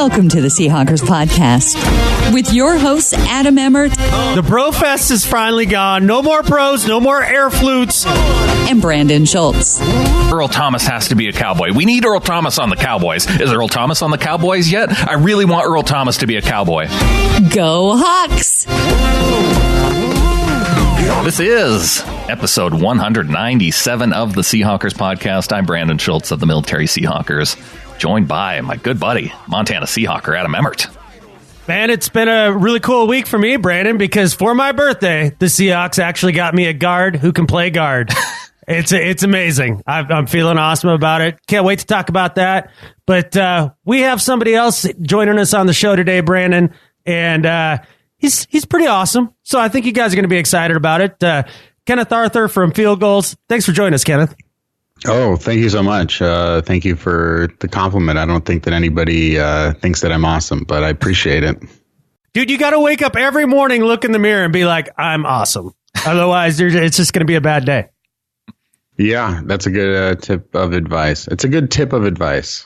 Welcome to the Seahawkers podcast with your hosts, Adam Emmert. The Bro Fest is finally gone. No more pros, no more air flutes. And Brandon Schultz. Earl Thomas has to be a Cowboy. We need Earl Thomas on the Cowboys. Is Earl Thomas on the Cowboys yet? I really want Earl Thomas to be a Cowboy. Go Hawks! This is episode 197 of the Seahawkers podcast. I'm Brandon Schultz of the Military Seahawkers, joined by my good buddy, Montana Seahawker Adam Emmert. Man, it's been a really cool week for me, Brandon, because for my birthday, the Seahawks actually got me a guard who can play guard. It's amazing. I'm feeling awesome about it. Can't wait to talk about that. But we have somebody else joining us on the show today, Brandon, and he's pretty awesome. So I think you guys are going to be excited about it. Kenneth Arthur from Field Gulls. Thanks for joining us, Kenneth. Oh, thank you so much. Thank you for the compliment. I don't think that anybody thinks that I'm awesome, but I appreciate it. Dude, you got to wake up every morning, look in the mirror, and be like, I'm awesome. Otherwise, it's just going to be a bad day. Yeah, that's a good tip of advice. It's a good tip of advice.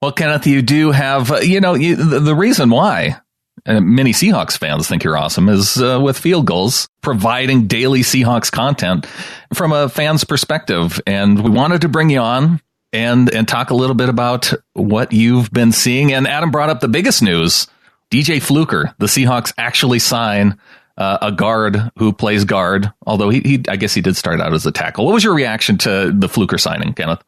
Well, Kenneth, you do have, the reason why many Seahawks fans think you're awesome is with Field Gulls providing daily Seahawks content from a fan's perspective. And we wanted to bring you on and talk a little bit about what you've been seeing. And Adam brought up the biggest news. DJ Fluker, the Seahawks actually sign a guard who plays guard, although I guess he did start out as a tackle. What was your reaction to the Fluker signing, Kenneth?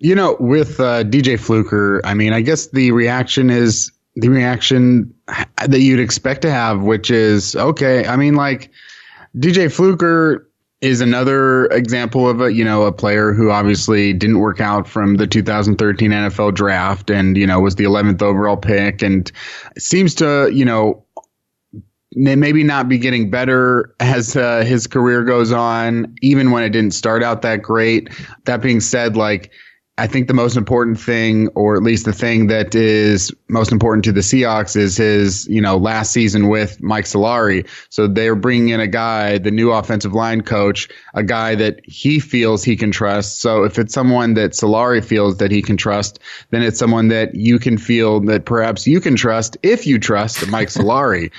You know, with DJ Fluker, I mean, I guess the reaction is the reaction that you'd expect to have, which is, okay, I mean, like, DJ Fluker is another example of a player who obviously didn't work out from the 2013 NFL draft and, was the 11th overall pick and seems to, maybe not be getting better as his career goes on, even when it didn't start out that great. That being said, like, I think the most important thing, or at least the thing that is most important to the Seahawks, is his, last season with Mike Solari. So they're bringing in a guy, the new offensive line coach, a guy that he feels he can trust. So if it's someone that Solari feels that he can trust, then it's someone that you can feel that perhaps you can trust if you trust Mike Solari.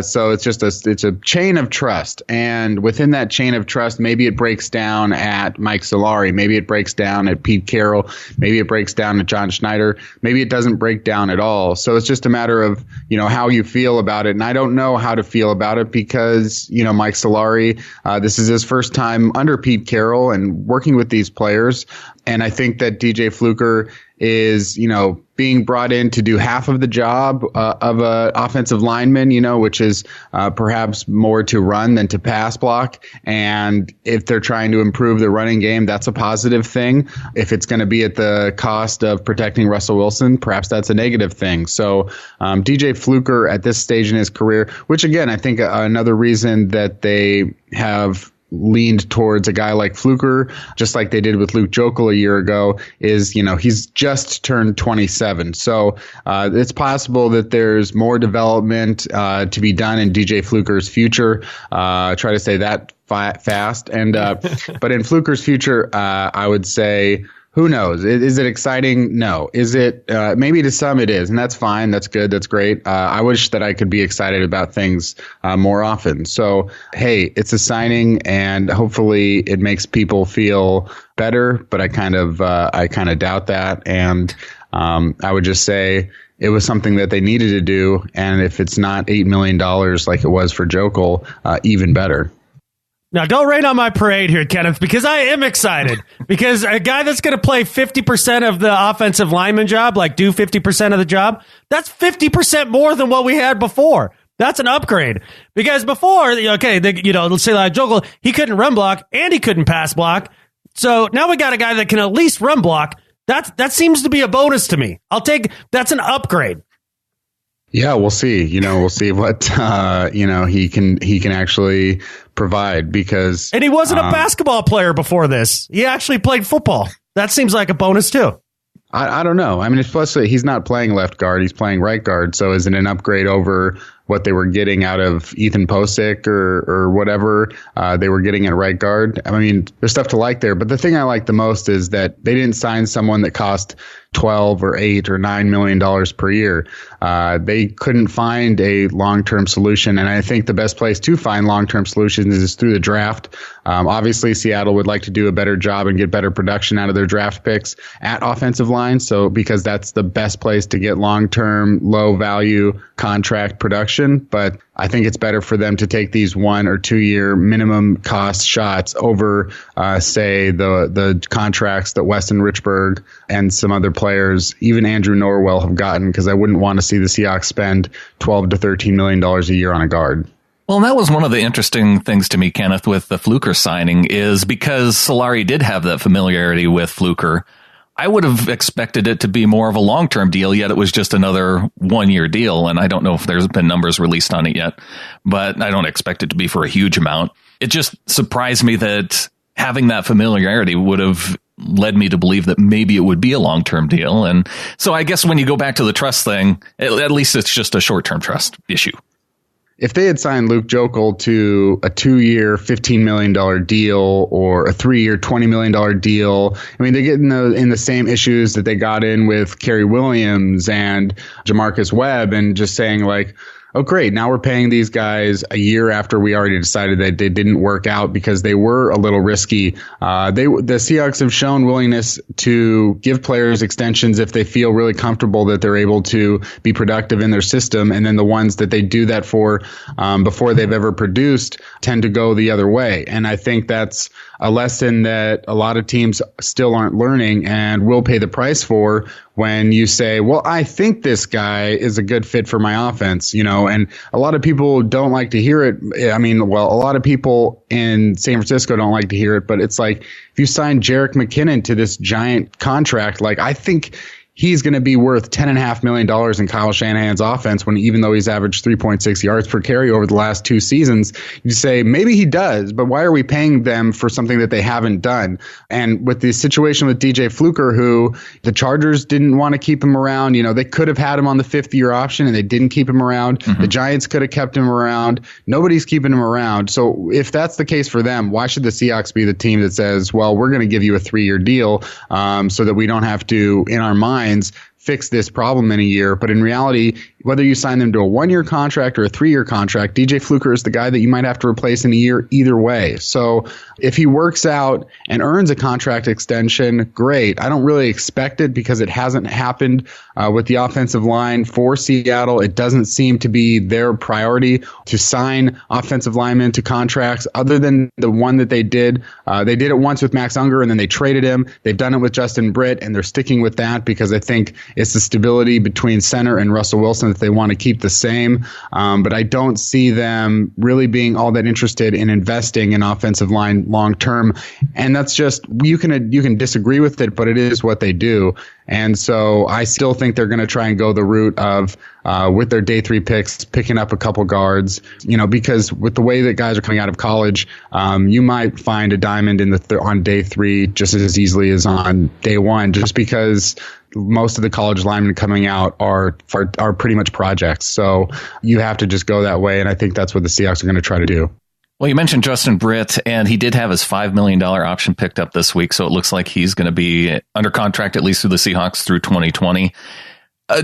So it's just it's a chain of trust. And within that chain of trust, maybe it breaks down at Mike Solari. Maybe it breaks down at Pete Carroll. Maybe it breaks down to John Schneider. Maybe it doesn't break down at all. So it's just a matter of, how you feel about it. And I don't know how to feel about it because, Mike Solari, this is his first time under Pete Carroll and working with these players. And I think that DJ Fluker is, being brought in to do half of the job of a offensive lineman, which is perhaps more to run than to pass block. And if they're trying to improve the running game, that's a positive thing. If it's going to be at the cost of protecting Russell Wilson, perhaps that's a negative thing. So DJ Fluker at this stage in his career, which again, I think another reason that they have leaned towards a guy like Fluker, just like they did with Luke Jokel a year ago, is, he's just turned 27. So it's possible that there's more development to be done in DJ Fluker's future. Try to say that fast. And but in Fluker's future, I would say, who knows? Is it exciting? No. Is it? Maybe to some it is, and that's fine. That's good. That's great. I wish that I could be excited about things more often. So, hey, it's a signing, and hopefully it makes people feel better. But I kind of doubt that, and I would just say it was something that they needed to do. And if it's not $8 million like it was for Jokel, even better. Now, don't rain on my parade here, Kenneth, because I am excited. Because a guy that's going to play 50% of the offensive lineman job, like do 50% of the job, that's 50% more than what we had before. That's an upgrade. Because before, let's say like Jokel, he couldn't run block and he couldn't pass block. So now we got a guy that can at least run block. That seems to be a bonus to me. That's an upgrade. Yeah, we'll see. We'll see what he can actually provide, because and he wasn't a basketball player before this. He actually played football. That seems like a bonus too. I don't know. I mean, especially he's not playing left guard; he's playing right guard. So is it an upgrade over what they were getting out of Ethan Posick or whatever they were getting at right guard? I mean, there's stuff to like there. But the thing I like the most is that they didn't sign someone that cost $12 or $8 or $9 million per year. They couldn't find a long-term solution, and I think the best place to find long-term solutions is through the draft. Obviously, Seattle would like to do a better job and get better production out of their draft picks at offensive line, so because that's the best place to get long-term, low-value contract production. But I think it's better for them to take these 1 or 2 year minimum cost shots over, say, the contracts that Weston Richburg and some other players, even Andrew Norwell, have gotten, because I wouldn't want to see the Seahawks spend $12 to $13 million a year on a guard. Well, that was one of the interesting things to me, Kenneth, with the Fluker signing, is because Solari did have that familiarity with Fluker. I would have expected it to be more of a long-term deal, yet it was just another 1 year deal. And I don't know if there's been numbers released on it yet, but I don't expect it to be for a huge amount. It just surprised me that having that familiarity would have led me to believe that maybe it would be a long-term deal. And so I guess when you go back to the trust thing, at least it's just a short-term trust issue. If they had signed Luke Joeckel to a 2 year, $15 million deal or a 3 year, $20 million deal, I mean, they get in the same issues that they got in with Kerry Williams and Jamarcus Webb, and just saying like, oh, great, now we're paying these guys a year after we already decided that they didn't work out because they were a little risky. The Seahawks have shown willingness to give players extensions if they feel really comfortable that they're able to be productive in their system. And then the ones that they do that for before they've ever produced tend to go the other way. And I think that's a lesson that a lot of teams still aren't learning and will pay the price for when you say, well, I think this guy is a good fit for my offense, and a lot of people don't like to hear it. I mean, well, a lot of people in San Francisco don't like to hear it, but it's like if you sign Jerick McKinnon to this giant contract, like I think he's going to be worth $10.5 million in Kyle Shanahan's offense when, even though he's averaged 3.6 yards per carry over the last 2 seasons, you say maybe he does, but why are we paying them for something that they haven't done? And with the situation with DJ Fluker, who the Chargers didn't want to keep him around, they could have had him on the 5th year option and they didn't keep him around. Mm-hmm. The Giants could have kept him around. Nobody's keeping him around. So if that's the case for them, why should the Seahawks be the team that says, well, we're going to give you a 3 year deal so that we don't have to, in our minds, fix this problem in a year? But in reality, whether you sign them to a 1 year contract or a 3 year contract, DJ Fluker is the guy that you might have to replace in a year either way. So if he works out and earns a contract extension, great. I don't really expect it because it hasn't happened with the offensive line for Seattle. It doesn't seem to be their priority to sign offensive linemen to contracts other than the one that they did. They did it once with Max Unger and then they traded him. They've done it with Justin Britt and they're sticking with that because I think it's the stability between center and Russell Wilson that they want to keep the same. But I don't see them really being all that interested in investing in offensive line long term. And that's just, you can disagree with it, but it is what they do. And so I still think they're going to try and go the route of, with their day 3 picks, picking up a couple guards, because with the way that guys are coming out of college, you might find a diamond on day 3 just as easily as on day 1, just because most of the college linemen coming out are pretty much projects. So you have to just go that way. And I think that's what the Seahawks are going to try to do. Well, you mentioned Justin Britt, and he did have his $5 million option picked up this week. So it looks like he's going to be under contract, at least through the Seahawks, through 2020.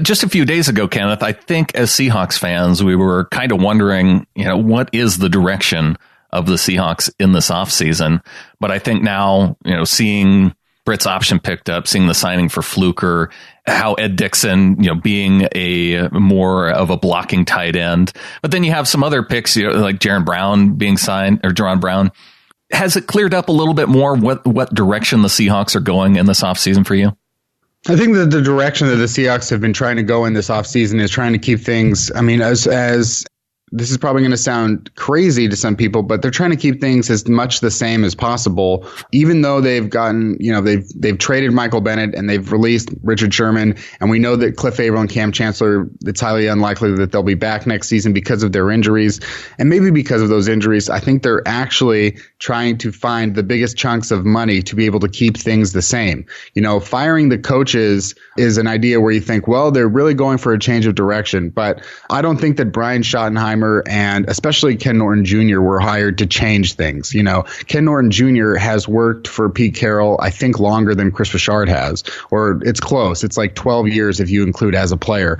Just a few days ago, Kenneth, I think as Seahawks fans, we were kind of wondering, what is the direction of the Seahawks in this offseason? But I think now, seeing Britt's option picked up, seeing the signing for Fluker, how Ed Dixon, being a more of a blocking tight end. But then you have some other picks, like Jaron Brown being signed, or Jaron Brown. Has it cleared up a little bit more what direction the Seahawks are going in this offseason for you? I think that the direction that the Seahawks have been trying to go in this offseason is trying to keep things, as this is probably going to sound crazy to some people, but they're trying to keep things as much the same as possible, even though they've gotten, they've traded Michael Bennett and they've released Richard Sherman. And we know that Cliff Averill and Cam Chancellor, it's highly unlikely that they'll be back next season because of their injuries. And maybe because of those injuries, I think they're actually trying to find the biggest chunks of money to be able to keep things the same. Firing the coaches is an idea where you think, well, they're really going for a change of direction. But I don't think that Brian Schottenheimer Schottenheimer and especially Ken Norton Jr. were hired to change things. Ken Norton Jr. has worked for Pete Carroll, I think, longer than Chris Richard has, or it's close. It's like 12 years if you include as a player.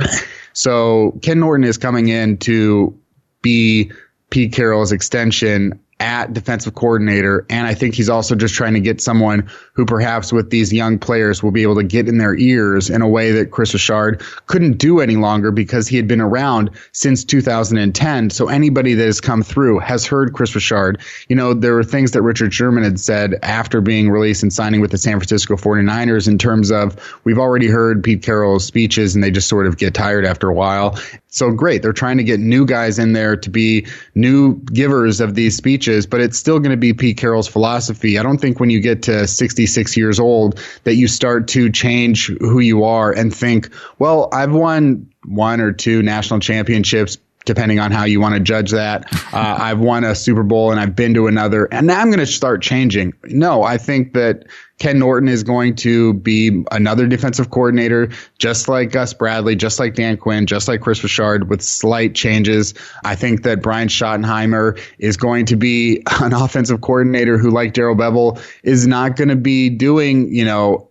So Ken Norton is coming in to be Pete Carroll's extension at defensive coordinator. And I think he's also just trying to get someone who perhaps with these young players will be able to get in their ears in a way that Chris Richard couldn't do any longer because he had been around since 2010. So anybody that has come through has heard Chris Richard. There were things that Richard Sherman had said after being released and signing with the San Francisco 49ers in terms of, we've already heard Pete Carroll's speeches and they just sort of get tired after a while. So great. They're trying to get new guys in there to be new givers of these speeches, but it's still going to be Pete Carroll's philosophy. I don't think when you get to 66 years old that you start to change who you are and think, well, I've won one or two national championships, depending on how you want to judge that. I've won a Super Bowl and I've been to another, and now I'm going to start changing. No, I think that Ken Norton is going to be another defensive coordinator, just like Gus Bradley, just like Dan Quinn, just like Chris Richard, with slight changes. I think that Brian Schottenheimer is going to be an offensive coordinator who, like Darrell Bevell, is not going to be doing,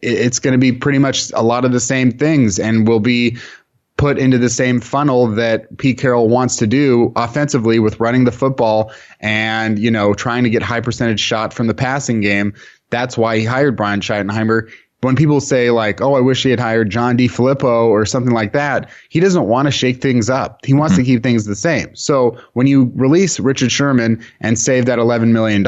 it's going to be pretty much a lot of the same things and will be put into the same funnel that Pete Carroll wants to do offensively with running the football and, trying to get high percentage shot from the passing game. That's why he hired Brian Schottenheimer. When people say like, oh, I wish he had hired John DeFilippo or something like that, he doesn't want to shake things up. He wants to keep things the same. So when you release Richard Sherman and save that $11 million,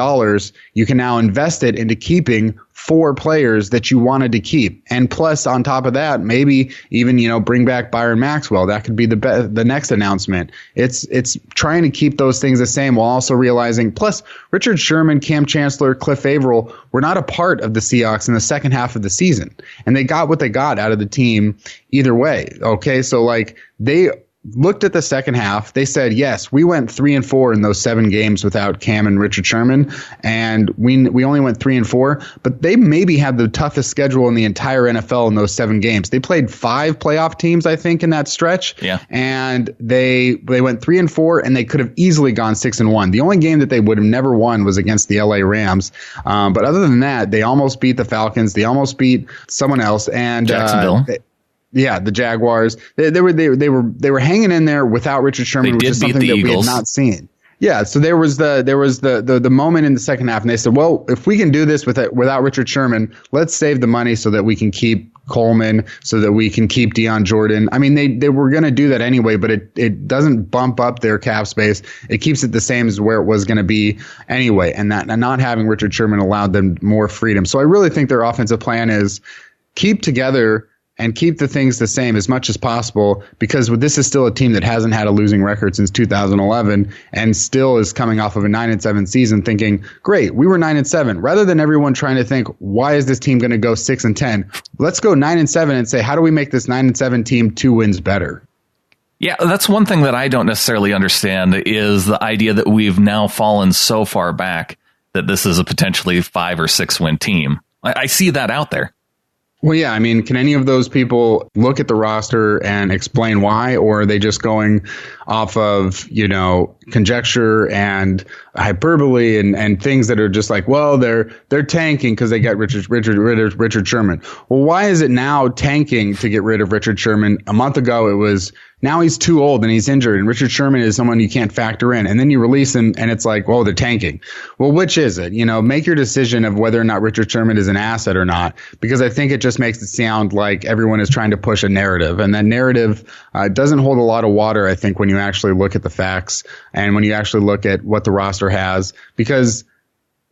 you can now invest it into keeping 4 players that you wanted to keep. And plus, on top of that, maybe even, bring back Byron Maxwell. That could be the next announcement. It's trying to keep those things the same while also realizing, plus Richard Sherman, Cam Chancellor, Cliff Averill were not a part of the Seahawks in the second half of the season. And they got what they got out of the team either way. Okay. So they looked at the second half. They said, yes, we went 3-4 in those 7 games without Cam and Richard Sherman, and we only went 3-4. But they maybe had the toughest schedule in the entire NFL in those 7 games. They played 5 playoff teams, I think, in that stretch. Yeah, and they went 3-4, and they could have easily gone 6-1. The only game that they would have never won was against the LA Rams. But other than that, they almost beat the Falcons. They almost beat someone else, and Jacksonville. The Jaguars. They were hanging in there without Richard Sherman, which is something that we had not seen. Yeah, so there was the moment in the second half, and they said, well, if we can do this without Richard Sherman, let's save the money so that we can keep Coleman, so that we can keep Dion Jordan. I mean, they were going to do that anyway, but it doesn't bump up their cap space. It keeps it the same as where it was going to be anyway, and not having Richard Sherman allowed them more freedom. So I really think their offensive plan is keep together and keep the things the same as much as possible, because this is still a team that hasn't had a losing record since 2011 and still is coming off of a 9-7 season thinking, great, we were 9-7. Rather than everyone trying to think, why is this team going to go 6-10? Let's go 9-7 and say, how do we make this 9-7 team 2 wins better? Yeah, that's one thing that I don't necessarily understand is the idea that we've now fallen so far back that this is a potentially 5 or 6 win team. I see that out there. Well, yeah, I mean, can any of those people look at the roster and explain why, or are they just going off of, conjecture and hyperbole and things that are just like, well, they're tanking because they got Richard Sherman. Well, why is it now tanking to get rid of Richard Sherman? A month ago, it was now he's too old and he's injured, and Richard Sherman is someone you can't factor in. And then you release him and it's like, well, they're tanking. Well, which is it? Make your decision of whether or not Richard Sherman is an asset or not, because I think it just makes it sound like everyone is trying to push a narrative, and that narrative doesn't hold a lot of water, I think, when you actually look at the facts and when you actually look at what the roster has, because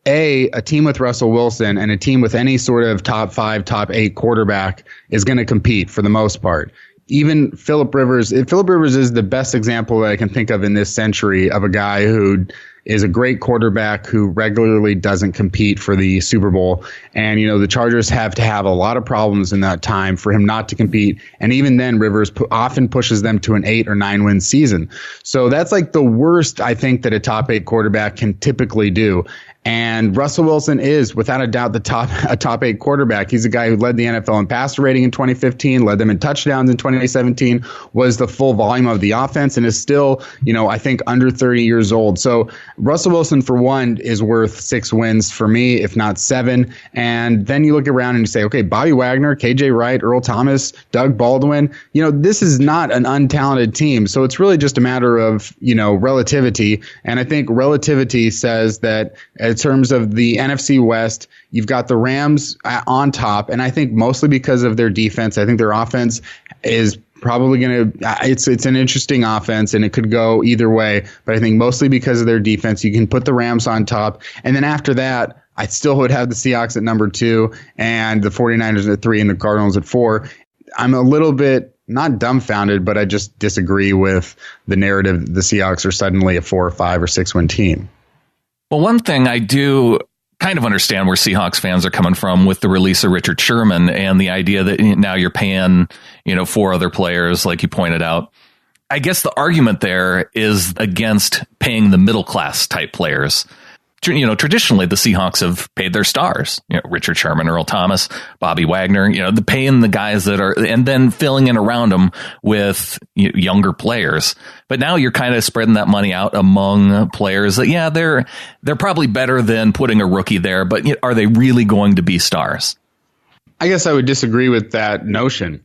a team with Russell Wilson and a team with any sort of top 5, top 8 quarterback is going to compete for the most part. Even Phillip Rivers is the best example that I can think of in this century of a guy who is a great quarterback who regularly doesn't compete for the Super Bowl. And, the Chargers have to have a lot of problems in that time for him not to compete. And even then, Rivers often pushes them to an 8 or 9 win season. So that's like the worst I think that a top 8 quarterback can typically do. And Russell Wilson is, without a doubt, a top 8 quarterback. He's a guy who led the NFL in passer rating in 2015, led them in touchdowns in 2017, was the full volume of the offense, and is still, I think under 30 years old. So Russell Wilson, for one, is worth 6 wins for me, if not 7. And then you look around and you say, okay, Bobby Wagner, KJ Wright, Earl Thomas, Doug Baldwin, this is not an untalented team. So it's really just a matter of, relativity. And I think relativity says that in terms of the NFC West, you've got the Rams on top. And I think mostly because of their defense, I think their offense is probably going to, it's an interesting offense and it could go either way. But I think mostly because of their defense, you can put the Rams on top. And then after that, I still would have the Seahawks at number 2 and the 49ers at 3 and the Cardinals at 4. I'm a little bit not dumbfounded, but I just disagree with the narrative that the Seahawks are suddenly a 4 or 5 or 6 win team. Well, one thing I do kind of understand where Seahawks fans are coming from with the release of Richard Sherman and the idea that now you're paying, 4 other players, like you pointed out. I guess the argument there is against paying the middle class type players. Traditionally, the Seahawks have paid their stars, Richard Sherman, Earl Thomas, Bobby Wagner, paying the guys that are, and then filling in around them with younger players. But now you're kind of spreading that money out among players that, they're probably better than putting a rookie there, but are they really going to be stars? I guess I would disagree with that notion.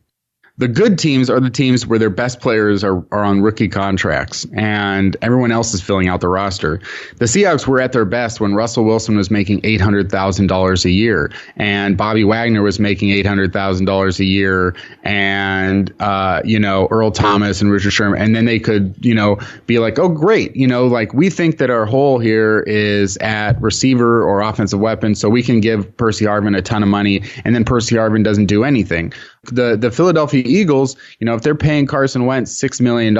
The good teams are the teams where their best players are on rookie contracts and everyone else is filling out the roster. The Seahawks were at their best when Russell Wilson was making $800,000 a year and Bobby Wagner was making $800,000 a year and, Earl Thomas and Richard Sherman. And then they could, be like, oh, great. We think that our hole here is at receiver or offensive weapon. So we can give Percy Harvin a ton of money. And then Percy Harvin doesn't do anything. The Philadelphia Eagles, if they're paying Carson Wentz $6 million,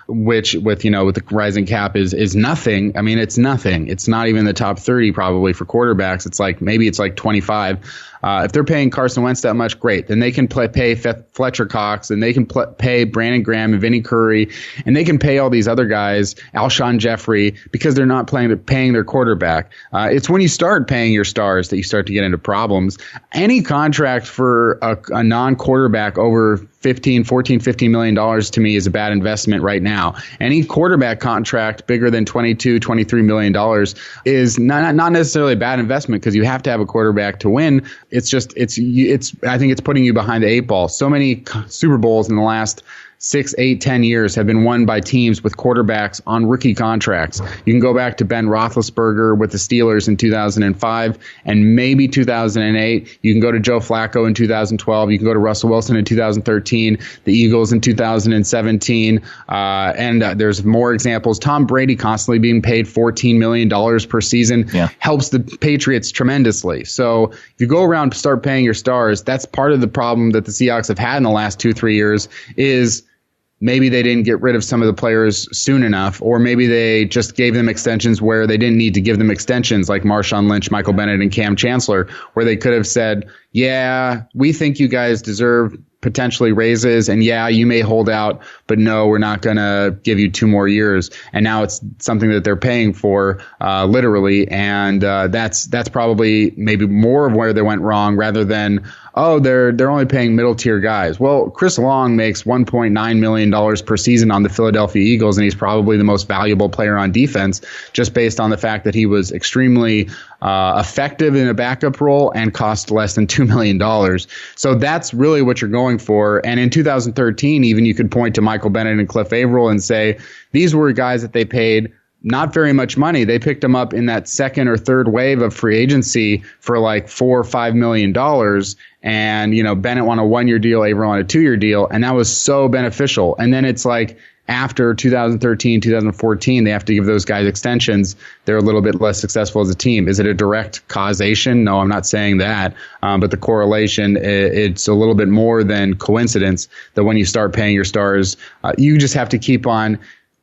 which with the rising cap is nothing. I mean, it's nothing. It's not even the top 30 probably for quarterbacks. It's like 25. If they're paying Carson Wentz that much, great. Then they can pay Fletcher Cox and they can pay Brandon Graham and Vinnie Curry and they can pay all these other guys, Alshon Jeffrey, because they're not paying their quarterback. It's when you start paying your stars that you start to get into problems. Any contract for a non-quarterback over $15 million to me is a bad investment right now. Any quarterback contract bigger than $23 million is not necessarily a bad investment because you have to have a quarterback to win. I think it's putting you behind the 8 ball. So many Super Bowls in the last 6, 8, 10 years have been won by teams with quarterbacks on rookie contracts. You can go back to Ben Roethlisberger with the Steelers in 2005 and maybe 2008. You can go to Joe Flacco in 2012. You can go to Russell Wilson in 2013, the Eagles in 2017. And there's more examples. Tom Brady constantly being paid $14 million per season helps the Patriots tremendously. So if you go around and start paying your stars, that's part of the problem that the Seahawks have had in the last 2-3 years is maybe they didn't get rid of some of the players soon enough, or maybe they just gave them extensions where they didn't need to give them extensions, like Marshawn Lynch, Michael Bennett, and Cam Chancellor, where they could have said, yeah, we think you guys deserve potentially raises, and yeah, you may hold out, but no, we're not going to give you 2 more years. And now it's something that they're paying for, literally, and that's probably maybe more of where they went wrong, rather than, oh, they're only paying middle tier guys. Well, Chris Long makes $1.9 million per season on the Philadelphia Eagles, and he's probably the most valuable player on defense, just based on the fact that he was extremely effective in a backup role and cost less than $2 million. So that's really what you're going for. And in 2013, even you could point to Michael Bennett and Cliff Averill and say, these were guys that they paid not very much money. They picked them up in that second or third wave of free agency for like $4 or $5 million. And, Bennett on a 1-year deal, Averill on a 2-year deal. And that was so beneficial. And then it's like, after 2013, 2014, they have to give those guys extensions. They're a little bit less successful as a team. Is it a direct causation? No, I'm not saying that. But the correlation, it's a little bit more than coincidence that when you start paying your stars, you just have to keep on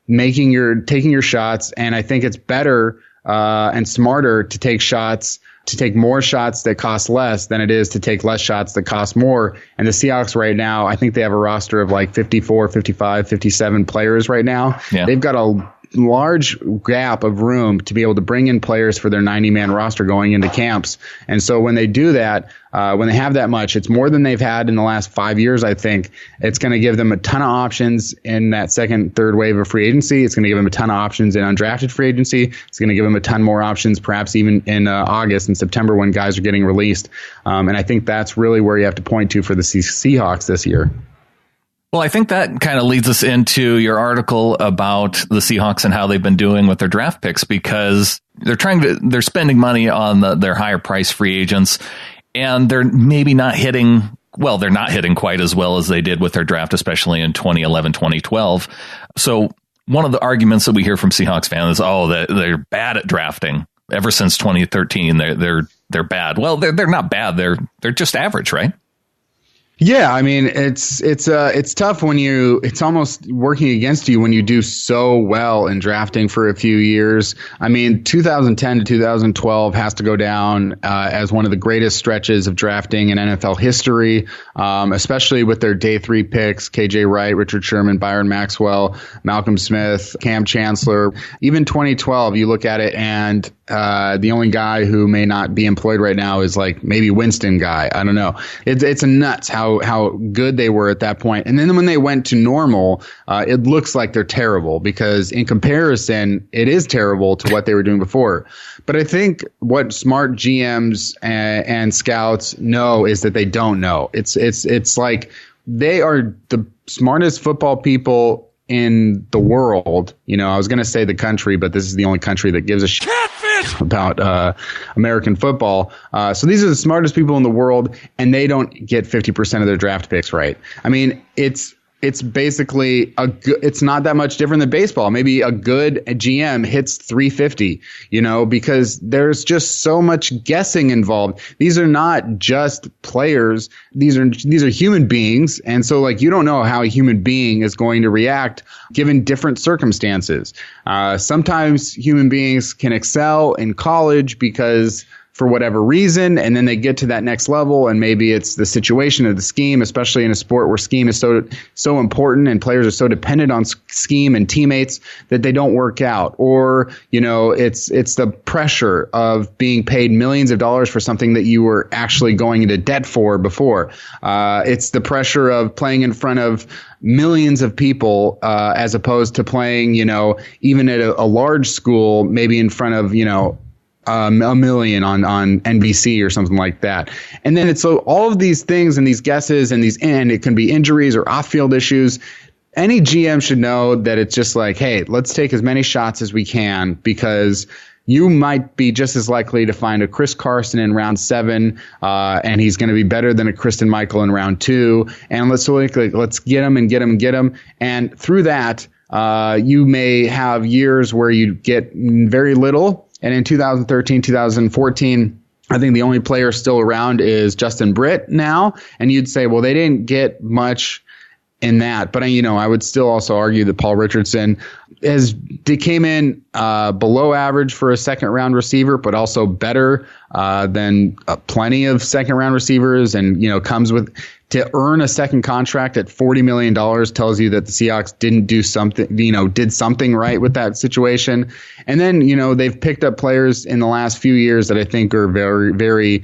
taking your shots. And I think it's better and smarter to take more shots that cost less than it is to take less shots that cost more. And the Seahawks right now, I think they have a roster of like 54, 55, 57 players right now. Yeah. They've got a large gap of room to be able to bring in players for their 90-man roster going into camps. And so when they do that, when they have that much, it's more than they've had in the last 5 years, I think. It's going to give them a ton of options in that second, third wave of free agency. It's going to give them a ton of options in undrafted free agency. It's going to give them a ton more options, perhaps even in August and September when guys are getting released. And I think that's really where you have to point to for the Seahawks this year. Well, I think that kind of leads us into your article about the Seahawks and how they've been doing with their draft picks, because they're spending money on their higher price free agents, and they're maybe not hitting quite as well as they did with their draft, especially in 2011, 2012. So one of the arguments that we hear from Seahawks fans is, that they're bad at drafting. Ever since 2013, they're bad. Well, they're not bad. They're just average, right? Yeah, I mean, it's tough when it's almost working against you when you do so well in drafting for a few years. I mean, 2010 to 2012 has to go down as one of the greatest stretches of drafting in NFL history, especially with their day 3 picks, KJ Wright, Richard Sherman, Byron Maxwell, Malcolm Smith, Cam Chancellor. Even 2012, you look at it and the only guy who may not be employed right now is like maybe Winston guy. I don't know. It's nuts how good they were at that point. And then when they went to normal, it looks like they're terrible because in comparison, it is terrible to what they were doing before. But I think what smart GMs and scouts know is that they don't know. It's like they are the smartest football people in the world. I was going to say the country, but this is the only country that gives a shit about American football. So these are the smartest people in the world, and they don't get 50% of their draft picks right. I mean, it's basically it's not that much different than baseball. Maybe a good GM hits 350, because there's just so much guessing involved. These are not just players. These are human beings. And so you don't know how a human being is going to react given different circumstances. Sometimes human beings can excel in college because for whatever reason, and then they get to that next level, and maybe it's the situation of the scheme, especially in a sport where scheme is so important and players are so dependent on scheme and teammates that they don't work out. Or, it's the pressure of being paid millions of dollars for something that you were actually going into debt for before. It's the pressure of playing in front of millions of people as opposed to playing, even at a large school, maybe in front of, a million on NBC or something like that. And then it's so all of these things and these guesses and it can be injuries or off-field issues. Any GM should know that it's just like, hey, let's take as many shots as we can because you might be just as likely to find a Chris Carson in round 7, and he's going to be better than a Kristen Michael in round 2. And let's get him and get him and get him. And through that, you may have years where you get very little. And in 2013, 2014, I think the only player still around is Justin Britt now. And you'd say, well, they didn't get much in that. But, I would still also argue that Paul Richardson came in below average for a second-round receiver, but also better than plenty of second-round receivers and, comes with – to earn a second contract at $40 million tells you that the Seahawks didn't do something, did something right with that situation. And then, they've picked up players in the last few years that I think are very, very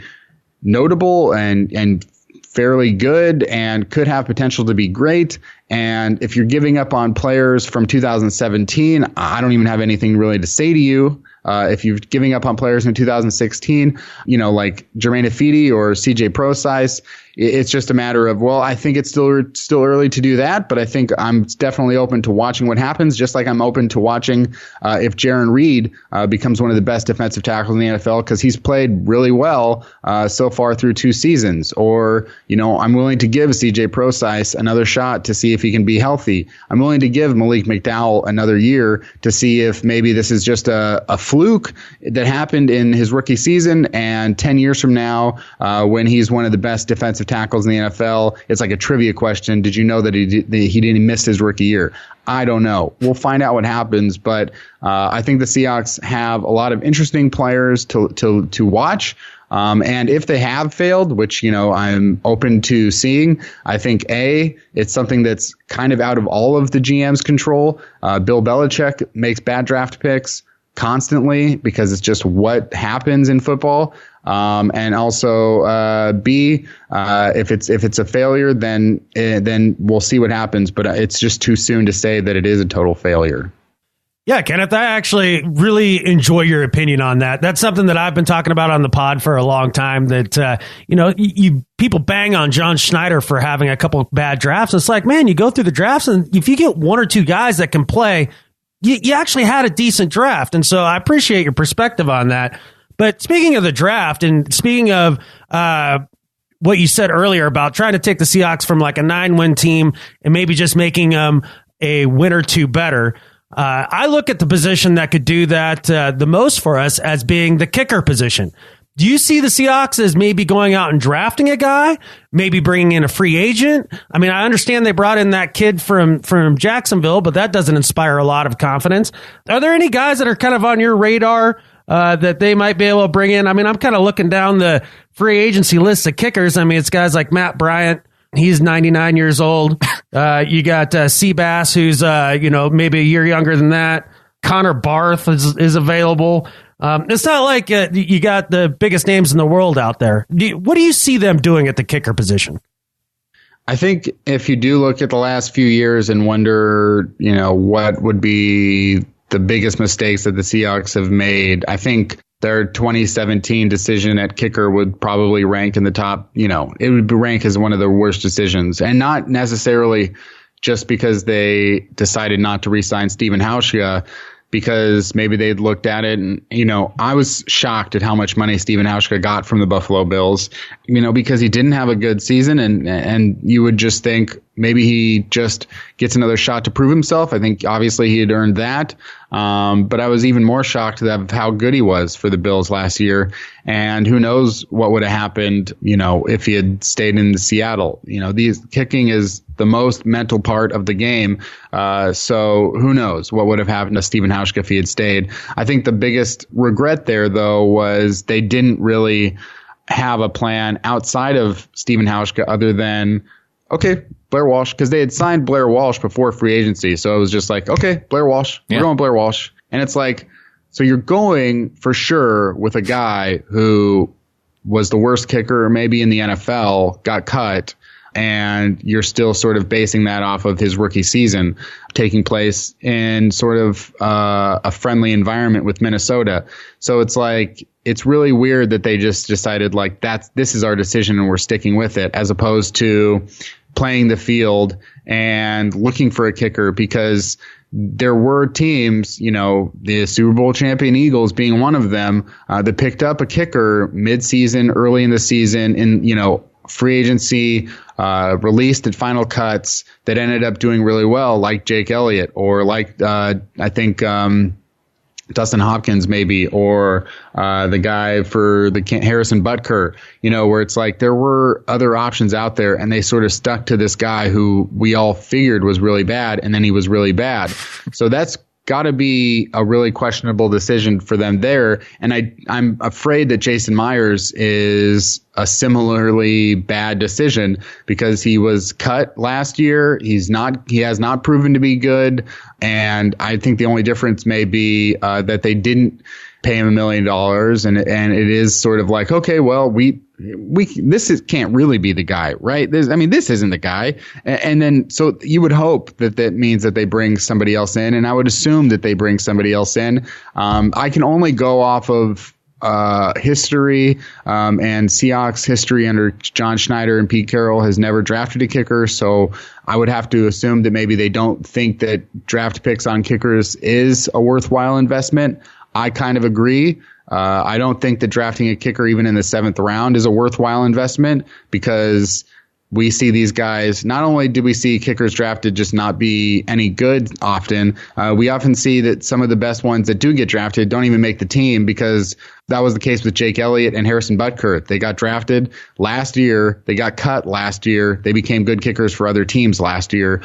notable and fairly good and could have potential to be great. And if you're giving up on players from 2017, I don't even have anything really to say to you. If you're giving up on players in 2016, like Jermaine Ifedi or CJ Procise, it's just a matter of, well, I think it's still early to do that, but I think I'm definitely open to watching what happens, just like I'm open to watching if Jaron Reed becomes one of the best defensive tackles in the NFL because he's played really well so far through 2 seasons. Or, I'm willing to give CJ Procise another shot to see if he can be healthy. I'm willing to give Malik McDowell another year to see if maybe this is just a fluke that happened in his rookie season, and 10 years from now, when he's one of the best defensive tackles in the NFL, it's like a trivia question. Did you know that he didn't miss his rookie year? I don't know. We'll find out what happens, but I think the Seahawks have a lot of interesting players to watch. And if they have failed, which, I'm open to seeing, I think, it's something that's kind of out of all of the GM's control. Bill Belichick makes bad draft picks constantly because it's just what happens in football. And also, B, if it's a failure, then we'll see what happens. But it's just too soon to say that it is a total failure. Yeah, Kenneth, I actually really enjoy your opinion on that. That's something that I've been talking about on the pod for a long time, that, people bang on John Schneider for having a couple of bad drafts. It's like, man, you go through the drafts, and if you get one or two guys that can play, you actually had a decent draft. And so I appreciate your perspective on that. But speaking of the draft, and speaking of what you said earlier about trying to take the Seahawks from like a 9-win team and maybe just making them a win or two better, I look at the position that could do that the most for us as being the kicker position. Do you see the Seahawks as maybe going out and drafting a guy, maybe bringing in a free agent? I mean, I understand they brought in that kid from Jacksonville, but that doesn't inspire a lot of confidence. Are there any guys that are kind of on your radar that they might be able to bring in? I mean, I'm kind of looking down the free agency list of kickers. I mean, it's guys like Matt Bryant. He's 99 years old. You got Seabass, who's maybe a year younger than that. Connor Barth is available. It's not like you got the biggest names in the world out there. What do you see them doing at the kicker position? I think if you do look at the last few years and wonder, what would be the biggest mistakes that the Seahawks have made, I think their 2017 decision at kicker would probably rank in the top, it would rank as one of the worst decisions, and not necessarily just because they decided not to re-sign Stephen Hauschka, because maybe they'd looked at it and, I was shocked at how much money Stephen Hauschka got from the Buffalo Bills, because he didn't have a good season, and you would just think maybe he just gets another shot to prove himself. I think obviously he had earned that. But I was even more shocked of how good he was for the Bills last year. And who knows what would have happened, if he had stayed in Seattle. Kicking is the most mental part of the game. So who knows what would have happened to Stephen Hauschka if he had stayed. I think the biggest regret there, though, was they didn't really have a plan outside of Stephen Hauschka other than, okay, Blair Walsh, because they had signed Blair Walsh before free agency. So it was just like, okay, Blair Walsh, we're going Blair Walsh. And it's like, so you're going for sure with a guy who was the worst kicker maybe in the NFL, got cut, and you're still sort of basing that off of his rookie season taking place in sort of a friendly environment with Minnesota. So it's like, it's really weird that they just decided like this is our decision and we're sticking with it, as opposed to playing the field and looking for a kicker, because there were teams, the Super Bowl champion Eagles being one of them, that picked up a kicker mid-season, early in the season, in, free agency, released at final cuts, that ended up doing really well, like Jake Elliott, or like I think Dustin Hopkins maybe, or the guy for the Harrison Butker, where it's like there were other options out there, and they sort of stuck to this guy who we all figured was really bad, and then he was really bad. So that's got to be a really questionable decision for them there. And I'm afraid that Jason Myers is a similarly bad decision, because he was cut last year. He has not proven to be good. And I think the only difference may be that they didn't pay him $1 million. And it is sort of like, okay, well, can't really be the guy, right? This isn't the guy. And then, so you would hope that means that they bring somebody else in. And I would assume that they bring somebody else in. I can only go off of history, and Seahawks history under John Schneider and Pete Carroll has never drafted a kicker. So I would have to assume that maybe they don't think that draft picks on kickers is a worthwhile investment. I kind of agree. I don't think that drafting a kicker even in the 7th round is a worthwhile investment, because we see these guys, not only do we see kickers drafted just not be any good often, we often see that some of the best ones that do get drafted don't even make the team, because that was the case with Jake Elliott and Harrison Butker. They got drafted last year. They got cut last year. They became good kickers for other teams last year.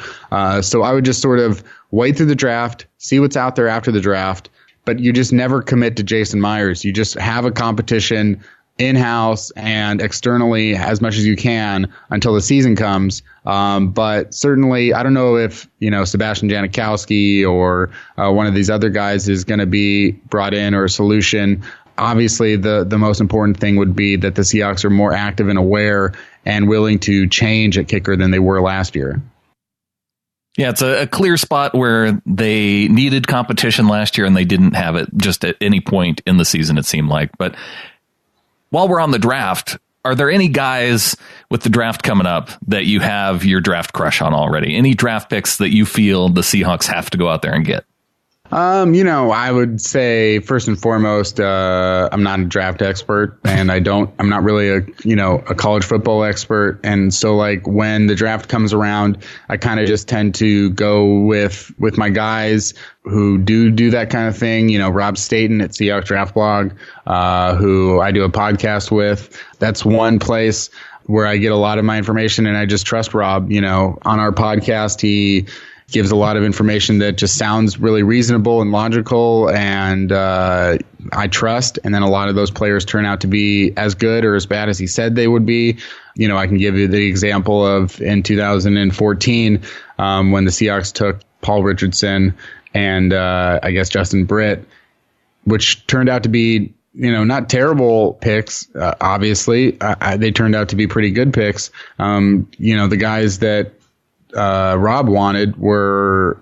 So I would just sort of wait through the draft, see what's out there after the draft. But you just never commit to Jason Myers. You just have a competition in-house and externally as much as you can until the season comes. But certainly, I don't know if, Sebastian Janikowski or one of these other guys is going to be brought in or a solution. Obviously, the most important thing would be that the Seahawks are more active and aware and willing to change at kicker than they were last year. Yeah, it's a clear spot where they needed competition last year and they didn't have it just at any point in the season, it seemed like. But while we're on the draft, are there any guys with the draft coming up that you have your draft crush on already? Any draft picks that you feel the Seahawks have to go out there and get? I would say first and foremost, I'm not a draft expert and I'm not really a college football expert. And so like when the draft comes around, I kind of just tend to go with my guys who do that kind of thing. Rob Staten at Seahawks Draft Blog, who I do a podcast with. That's one place where I get a lot of my information, and I just trust Rob. On our podcast, he gives a lot of information that just sounds really reasonable and logical, and I trust. And then a lot of those players turn out to be as good or as bad as he said they would be. I can give you the example of in 2014 when the Seahawks took Paul Richardson and I guess Justin Britt, which turned out to be not terrible picks. Obviously, they turned out to be pretty good picks. The guys that Rob wanted were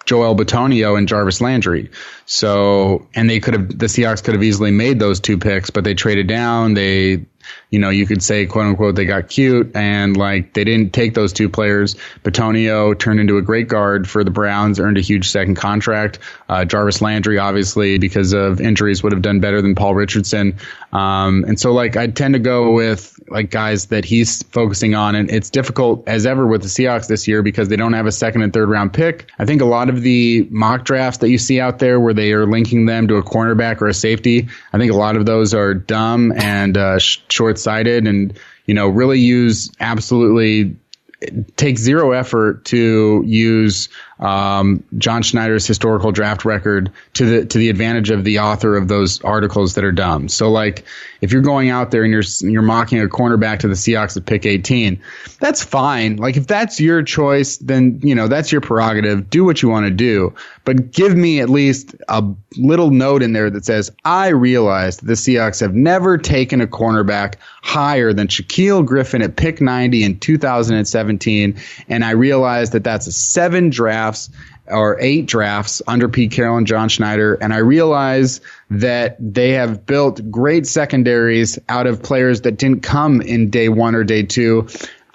Joel Bitonio and Jarvis Landry. So, and the Seahawks could have easily made those two picks, but they traded down. You could say, quote unquote, they got cute and like they didn't take those two players. Bitonio turned into a great guard for the Browns, earned a huge second contract. Jarvis Landry, obviously, because of injuries, would have done better than Paul Richardson. And so like I tend to go with like guys that he's focusing on, and it's difficult as ever with the Seahawks this year because they don't have a second and third round pick. I think a lot of the mock drafts that you see out there where they are linking them to a cornerback or a safety, I think a lot of those are dumb and short-sighted, and really take zero effort to use John Schneider's historical draft record to the advantage of the author of those articles that are dumb. So like if you're going out there and you're mocking a cornerback to the Seahawks at pick 18, that's fine. Like if that's your choice, then that's your prerogative. Do what you want to do, but give me at least a little note in there that says, I realize that the Seahawks have never taken a cornerback higher than Shaquille Griffin at pick 90 in 2017, and I realize that that's 7 drafts or 8 drafts under Pete Carroll and John Schneider, and I realize that they have built great secondaries out of players that didn't come in day 1 or day 2.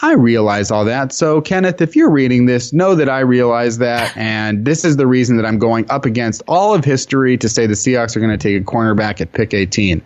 I realize all that. So, Kenneth, if you're reading this, know that I realize that, and this is the reason that I'm going up against all of history to say the Seahawks are going to take a cornerback at pick 18.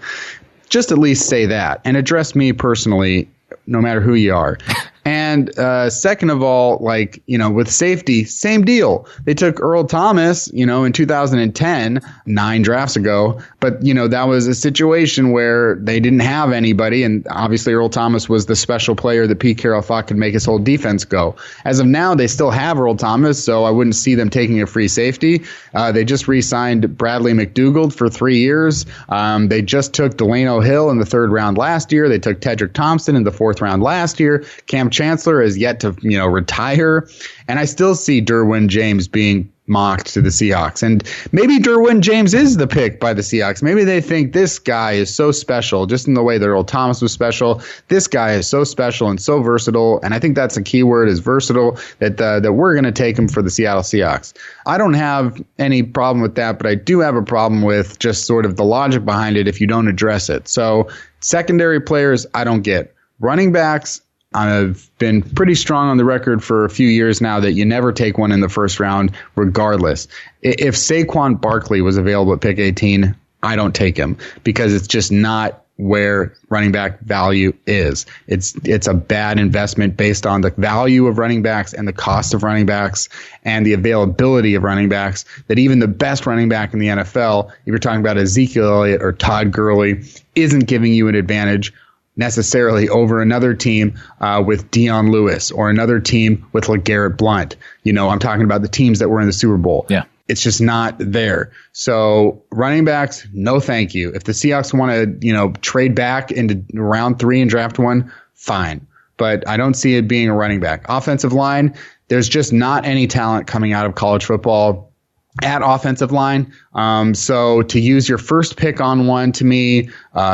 Just at least say that and address me personally, no matter who you are. And second of all, with safety, same deal. They took Earl Thomas, in 2010, 9 drafts ago. But, that was a situation where they didn't have anybody. And obviously Earl Thomas was the special player that Pete Carroll thought could make his whole defense go. As of now, they still have Earl Thomas, so I wouldn't see them taking a free safety. They just re-signed Bradley McDougald for 3 years. They just took Delano Hill in the 3rd round last year. They took Tedrick Thompson in the 4th round last year. Cam Chancellor is yet to, retire. And I still see Derwin James being mocked to the Seahawks. And maybe Derwin James is the pick by the Seahawks. Maybe they think this guy is so special, just in the way that Earl Thomas was special. This guy is so special and so versatile. And I think that's a key word, is versatile, that we're going to take him for the Seattle Seahawks. I don't have any problem with that, but I do have a problem with just sort of the logic behind it if you don't address it. So secondary players, I don't get. Running backs, I've been pretty strong on the record for a few years now that you never take one in the 1st round regardless. If Saquon Barkley was available at pick 18, I don't take him because it's just not where running back value is. It's a bad investment based on the value of running backs and the cost of running backs and the availability of running backs, that even the best running back in the NFL, if you're talking about Ezekiel Elliott or Todd Gurley, isn't giving you an advantage necessarily over another team with Dion Lewis or another team with LeGarrette Blount. I'm talking about the teams that were in the Super Bowl. Yeah. It's just not there. So running backs, no thank you. If the Seahawks want to, trade back into round 3 and draft one, fine. But I don't see it being a running back. Offensive line, there's just not any talent coming out of college football at offensive line. So to use your first pick on one, to me,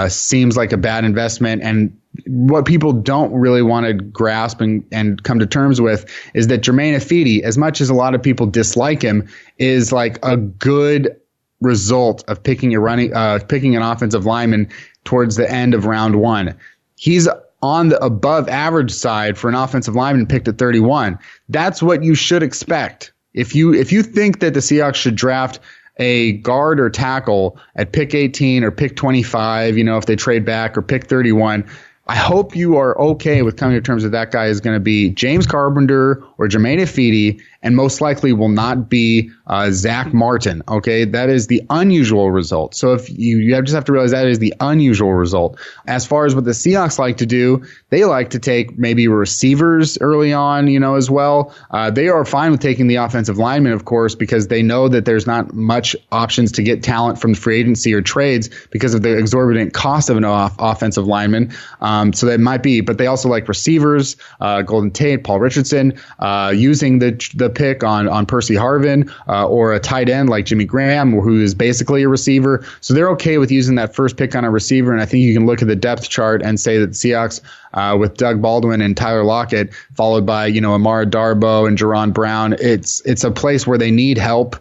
seems like a bad investment. And what people don't really want to grasp and come to terms with is that Jermaine Ifedi, as much as a lot of people dislike him, is like a good result of picking an offensive lineman towards the end of round 1. He's on the above average side for an offensive lineman picked at 31. That's what you should expect. If you think that the Seahawks should draft a guard or tackle at pick 18 or pick 25, if they trade back, or pick 31, I hope you are okay with coming to terms that that guy is going to be James Carpenter or Jermaine Ifedi, and most likely will not be Zach Martin. Okay, that is the unusual result. So if you just have to realize that is the unusual result. As far as what the Seahawks like to do, they like to take maybe receivers early on, as well. They are fine with taking the offensive lineman, of course, because they know that there's not much options to get talent from free agency or trades because of the exorbitant cost of an offensive lineman. So that might be, but they also like receivers, Golden Tate, Paul Richardson, using the pick on Percy Harvin, or a tight end like Jimmy Graham, who is basically a receiver. So they're okay with using that first pick on a receiver. And I think you can look at the depth chart and say that the Seahawks, with Doug Baldwin and Tyler Lockett, followed by, Amara Darboh and Jerron Brown, it's a place where they need help.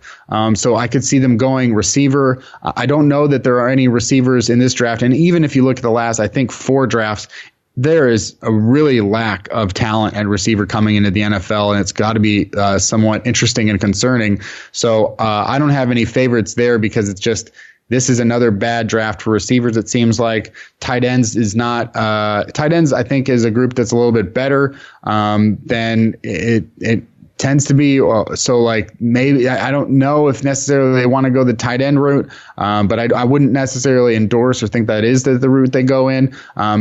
So I could see them going receiver. I don't know that there are any receivers in this draft. And even if you look at the last, I think 4 drafts, there is a really lack of talent at receiver coming into the NFL, and it's got to be somewhat interesting and concerning. So I don't have any favorites there, because it's just, this is another bad draft for receivers. It seems like tight ends is not. Tight ends, I think, is a group that's a little bit better than it tends to be. So like, maybe I don't know if necessarily they want to go the tight end route, but I wouldn't necessarily endorse or think that is the route they go in.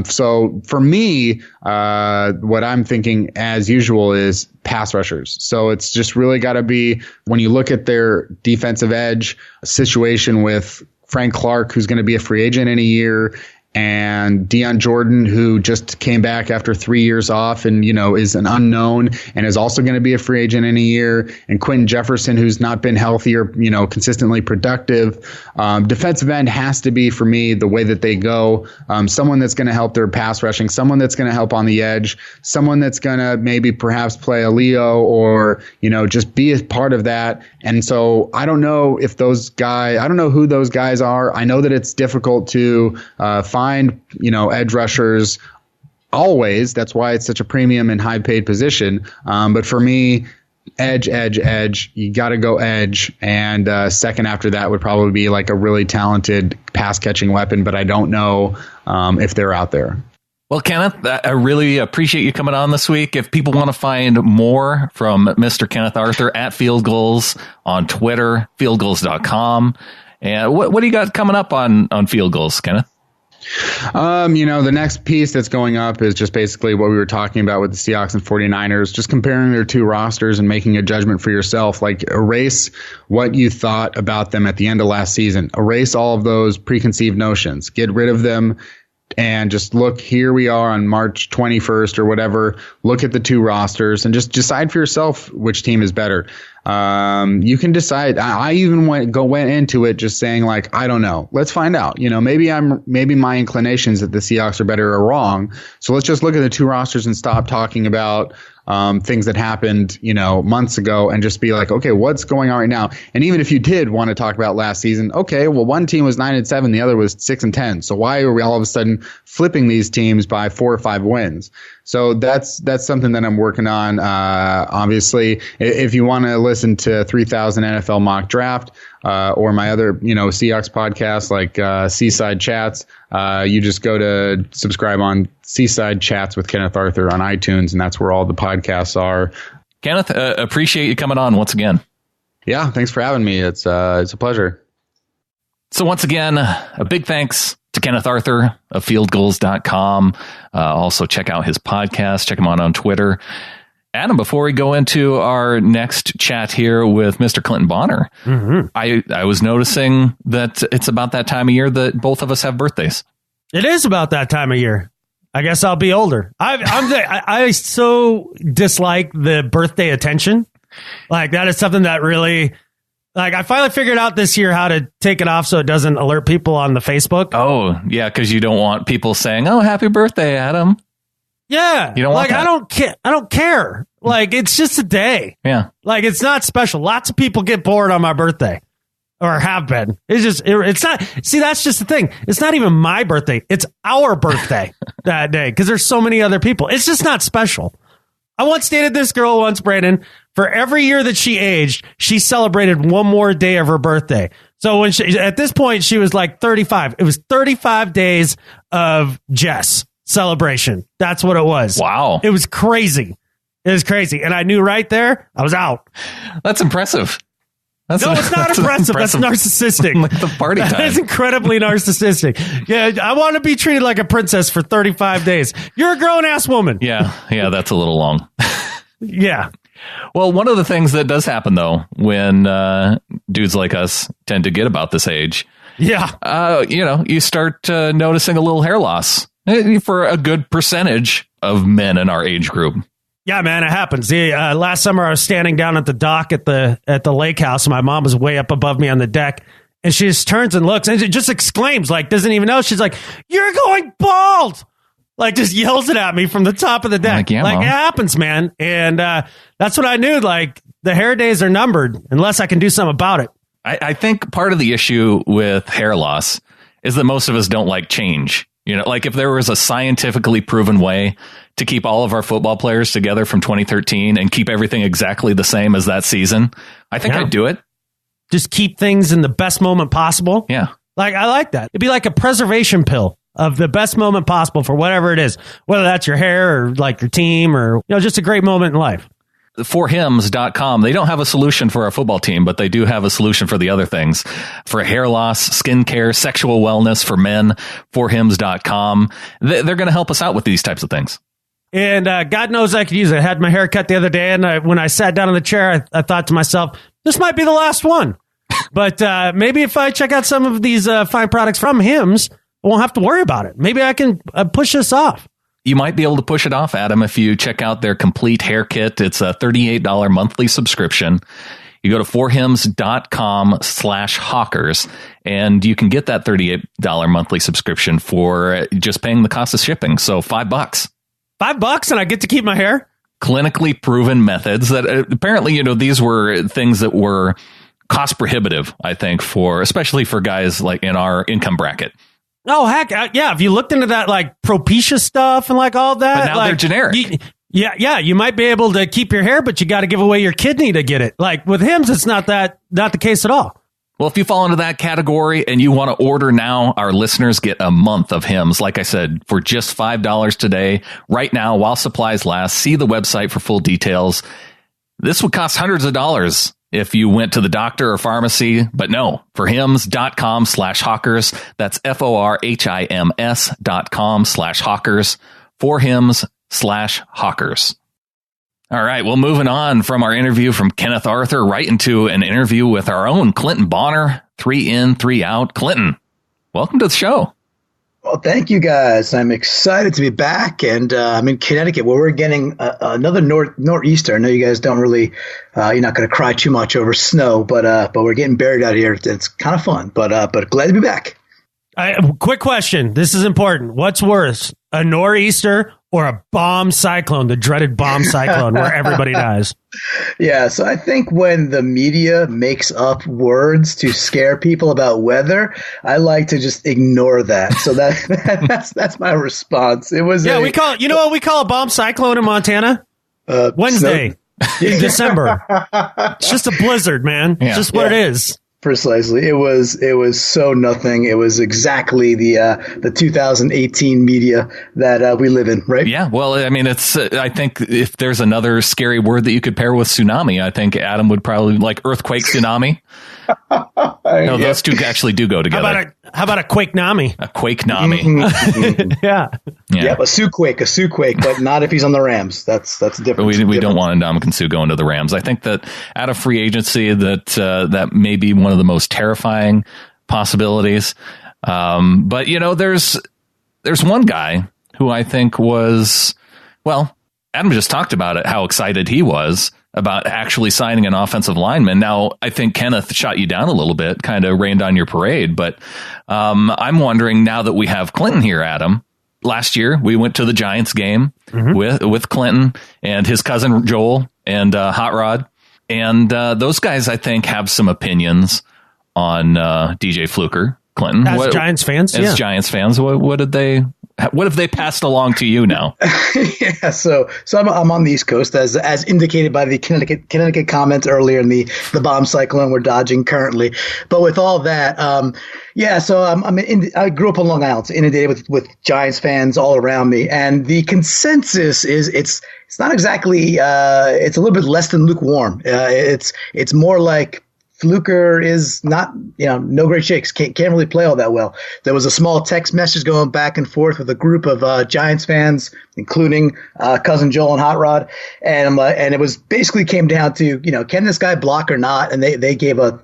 So for me, what I'm thinking as usual is pass rushers. So it's just really got to be, when you look at their defensive edge situation with Frank Clark, who's going to be a free agent in a year, and Dion Jordan, who just came back after 3 years off and, is an unknown and is also going to be a free agent in a year, and Quentin Jefferson, who's not been healthy or, consistently productive. Defensive end has to be, for me, the way that they go. Someone that's going to help their pass rushing, someone that's going to help on the edge, someone that's going to maybe perhaps play a Leo or, just be a part of that. And so I don't know if those guys, I don't know who those guys are. I know that it's difficult to find, edge rushers always. That's why it's such a premium and high paid position. But for me, edge, you got to go edge. And second after that would probably be like a really talented pass catching weapon. But I don't know if they're out there. Well, Kenneth, I really appreciate you coming on this week. If people want to find more from Mr. Kenneth Arthur at Field Gulls on Twitter, fieldgulls.com. And what do you got coming up on Field Gulls, Kenneth? The next piece that's going up is just basically what we were talking about with the Seahawks and 49ers, just comparing their 2 rosters and making a judgment for yourself. Like, erase what you thought about them at the end of last season. Erase all of those preconceived notions. Get rid of them. And just look, here we are on March 21st or whatever. Look at the 2 rosters and just decide for yourself which team is better. You can decide. I even went into it just saying, like, I don't know. Let's find out. Maybe my inclinations that the Seahawks are better are wrong. So let's just look at the 2 rosters and stop talking about things that happened, months ago, and just be like, okay, what's going on right now? And even if you did want to talk about last season, okay, well, one team was 9-7, the other was 6-10. So why are we all of a sudden flipping these teams by 4 or 5 wins? So that's something that I'm working on. Obviously, if you want to listen to 3000 NFL Mock Draft, or my other, Seahawks podcasts like Seaside Chats, you just go to subscribe on Seaside Chats with Kenneth Arthur on iTunes, and that's where all the podcasts are. Kenneth, appreciate you coming on once again. Yeah, thanks for having me. It's a pleasure. So once again, a big thanks to Kenneth Arthur of fieldgulls.com. Also check out his podcast. Check him out on Twitter. Adam, before we go into our next chat here with Mr. Clinton Bonner, I was noticing that it's about that time of year that both of us have birthdays. It is about that time of year. I guess I'll be older. I so dislike the birthday attention. Like, that is something that really, like, I finally figured out this year how to take it off so it doesn't alert people on the Facebook. Oh, yeah, because you don't want people saying, "Oh, happy birthday, Adam." Yeah. You don't want that. I don't care. Like, it's just a day. Yeah. Like, it's not special. Lots of people get bored on my birthday. Or have been. It's not. See, that's just the thing. It's not even my birthday. It's our birthday that day because there's so many other people. It's just not special. I once dated this girl Brandon. For every year that she aged, she celebrated one more day of her birthday. So at this point, she was like 35. It was 35 days of Jess celebration. That's what it was. Wow. It was crazy. It was crazy. And I knew right there, I was out. That's impressive. No, it's not impressive. That's narcissistic. Like the party time. That's incredibly narcissistic. Yeah, I want to be treated like a princess for 35 days. You're a grown-ass woman. Yeah, that's a little long. Yeah. Well, one of the things that does happen, though, when dudes like us tend to get about this age, you start noticing a little hair loss for a good percentage of men in our age group. Yeah, man, it happens. Last summer, I was standing down at the dock at the lake house, and my mom was way up above me on the deck, and she just turns and looks, and she just exclaims, like, doesn't even know. She's like, "You're going bald!" Like, just yells it at me from the top of the deck. Like, it happens, man. And that's what I knew. Like, the hair days are numbered unless I can do something about it. I think part of the issue with hair loss is that most of us don't like change. You know, like if there was a scientifically proven way to keep all of our football players together from 2013 and keep everything exactly the same as that season, I think I'd do it. Just keep things in the best moment possible. Yeah. Like, I like that. It'd be like a preservation pill of the best moment possible for whatever it is, whether that's your hair or like your team or, just a great moment in life. forhims.com, they don't have a solution for our football team, but they do have a solution for the other things. For hair loss, skincare, sexual wellness for men, forhims.com. They're going to help us out with these types of things. And God knows I could use it. I had my hair cut the other day, and when I sat down in the chair, I thought to myself, this might be the last one. But maybe if I check out some of these fine products from Hims, I won't have to worry about it. Maybe I can push this off. You might be able to push it off, Adam, if you check out their complete hair kit. It's a $38 monthly subscription. You go to forhims.com/hawkers, and you can get that $38 monthly subscription for just paying the cost of shipping. So $5. $5 and I get to keep my hair? Clinically proven methods that apparently, these were things that were cost prohibitive, I think, especially for guys like in our income bracket. Oh, heck, yeah. If you looked into that, like Propecia stuff and like all that. But now they're generic. You might be able to keep your hair, but you got to give away your kidney to get it. Like with Hims, it's not the case at all. Well, if you fall into that category and you want to order now, our listeners get a month of Hims, like I said, for just $5 today, right now, while supplies last. See the website for full details. This would cost hundreds of dollars if you went to the doctor or pharmacy, but no, forhims.com/hawkers. That's forhims.com/hawkers. forhims/hawkers. All right, well, moving on from our interview from Kenneth Arthur right into an interview with our own Clinton Bonner, 3 in, 3 out. Clinton, welcome to the show. Well, thank you, guys. I'm excited to be back, and I'm in Connecticut, where we're getting another nor'easter. I know you guys don't really, you're not going to cry too much over snow, but we're getting buried out here. It's kind of fun, but glad to be back. Quick question. This is important. What's worse, a nor'easter or a bomb cyclone, the dreaded bomb cyclone where everybody dies? Yeah, so I think when the media makes up words to scare people about weather, I like to just ignore that. So that's my response. It was we call it, what we call a bomb cyclone in Montana? Wednesday in December. It's just a blizzard, man. Yeah. It's just what it is. Precisely. It was so nothing. It was exactly the 2018 media that we live in, right? Yeah. Well, I mean, it's I think if there's another scary word that you could pair with tsunami, I think Adam would probably like earthquake tsunami. No, those two actually do go together. How about a Quake Nami? A Quake Nami. Yeah. Yep, a Sue Quake, but not if he's on the Rams. That's different. We don't want Ndamukong Suh going to the Rams. I think that out of free agency, that may be one of the most terrifying possibilities. But there's one guy who I think was, well, Adam just talked about it, how excited he was about actually signing an offensive lineman. Now, I think Kenneth shot you down a little bit, kind of rained on your parade. But I'm wondering, now that we have Clinton here, Adam, last year we went to the Giants game with Clinton and his cousin Joel and Hot Rod. And those guys, I think, have some opinions on DJ Fluker. Clinton, Giants fans, Giants fans, what have they passed along to you now? Yeah, so I'm on the East Coast as indicated by the Connecticut comments earlier in the bomb cyclone we're dodging currently. But with all that, so I grew up on Long Island, so inundated with Giants fans all around me, and the consensus is it's not exactly it's a little bit less than lukewarm. It's more like Fluker is not, no great shakes. Can't really play all that well. There was a small text message going back and forth with a group of Giants fans, including cousin Joel and Hot Rod, and it was basically came down to, can this guy block or not? And they gave a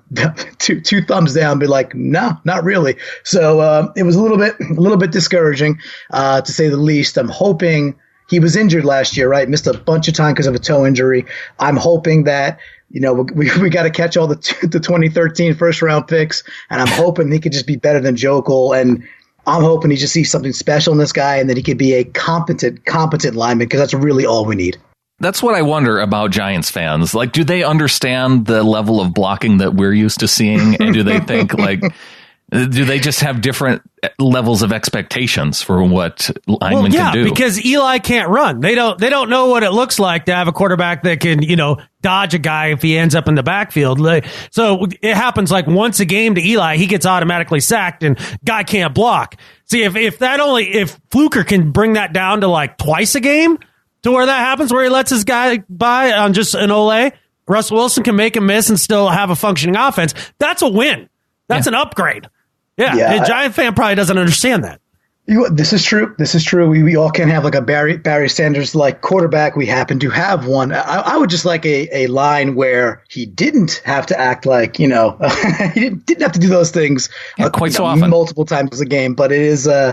two thumbs down, be like, no, not really. So it was a little bit discouraging, to say the least. I'm hoping. He was injured last year, right? Missed a bunch of time because of a toe injury. I'm hoping that, we got to catch all the 2013 first round picks, and I'm hoping he could just be better than Jokel, and I'm hoping he just sees something special in this guy, and that he could be a competent lineman, because that's really all we need. That's what I wonder about Giants fans. Like, do they understand the level of blocking that we're used to seeing, and do they think do they just have different levels of expectations for what linemen can do? Because Eli can't run. They don't know what it looks like to have a quarterback that can, dodge a guy if he ends up in the backfield. So it happens like once a game to Eli, he gets automatically sacked and guy can't block. See, if Fluker can bring that down to like twice a game to where that happens, where he lets his guy by on just an Ole, Russell Wilson can make a miss and still have a functioning offense. That's a win. That's an upgrade. Yeah, a Giant fan probably doesn't understand that. This is true. We all can't have like a Barry Sanders like quarterback. We happen to have one. I would just like a line where he didn't have to act like, he didn't have to do those things quite so often, multiple times a game. But it is, I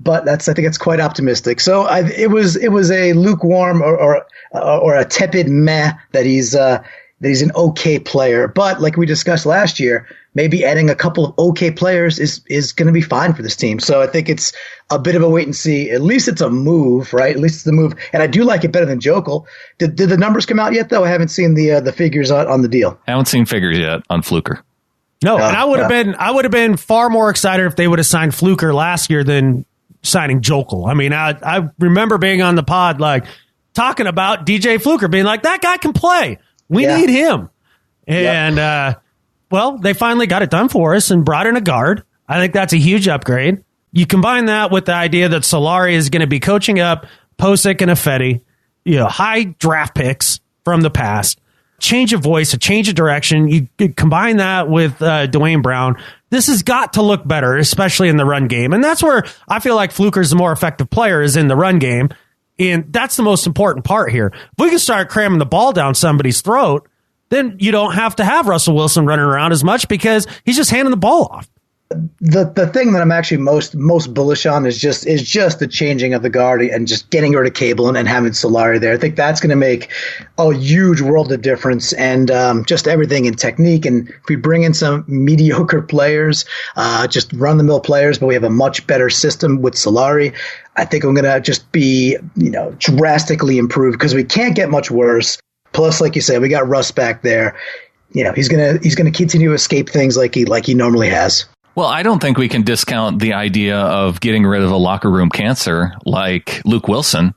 think it's quite optimistic. So it was a lukewarm or a tepid meh that he's an okay player. But like we discussed last year, maybe adding a couple of okay players is going to be fine for this team. So I think it's a bit of a wait and see. At least it's a move, right? At least it's the move. And I do like it better than Jokel. Did the numbers come out yet, though? I haven't seen the figures on the deal. I haven't seen figures yet on Fluker. No, and I would have been far more excited if they would have signed Fluker last year than signing Jokel. I mean, I remember being on the pod like talking about DJ Fluker, being like, that guy can play. We need him. And well, they finally got it done for us and brought in a guard. I think that's a huge upgrade. You combine that with the idea that Solari is going to be coaching up Posick and Ifedi, high draft picks from the past, change of voice, a change of direction. You combine that with Dwayne Brown. This has got to look better, especially in the run game. And that's where I feel like Fluker's the more effective player is in the run game. And that's the most important part here. If we can start cramming the ball down somebody's throat, then you don't have to have Russell Wilson running around as much because he's just handing the ball off. The thing that I'm actually most bullish on is just the changing of the guard and just getting rid of Cable and having Solari there. I think that's going to make a huge world of difference, and just everything in technique. And if we bring in some mediocre players, just run the mill players, but we have a much better system with Solari, I think I'm going to just be drastically improved because we can't get much worse. Plus, like you said, we got Russ back there. He's gonna continue to escape things like he normally has. Well, I don't think we can discount the idea of getting rid of a locker room cancer like Luke Wilson.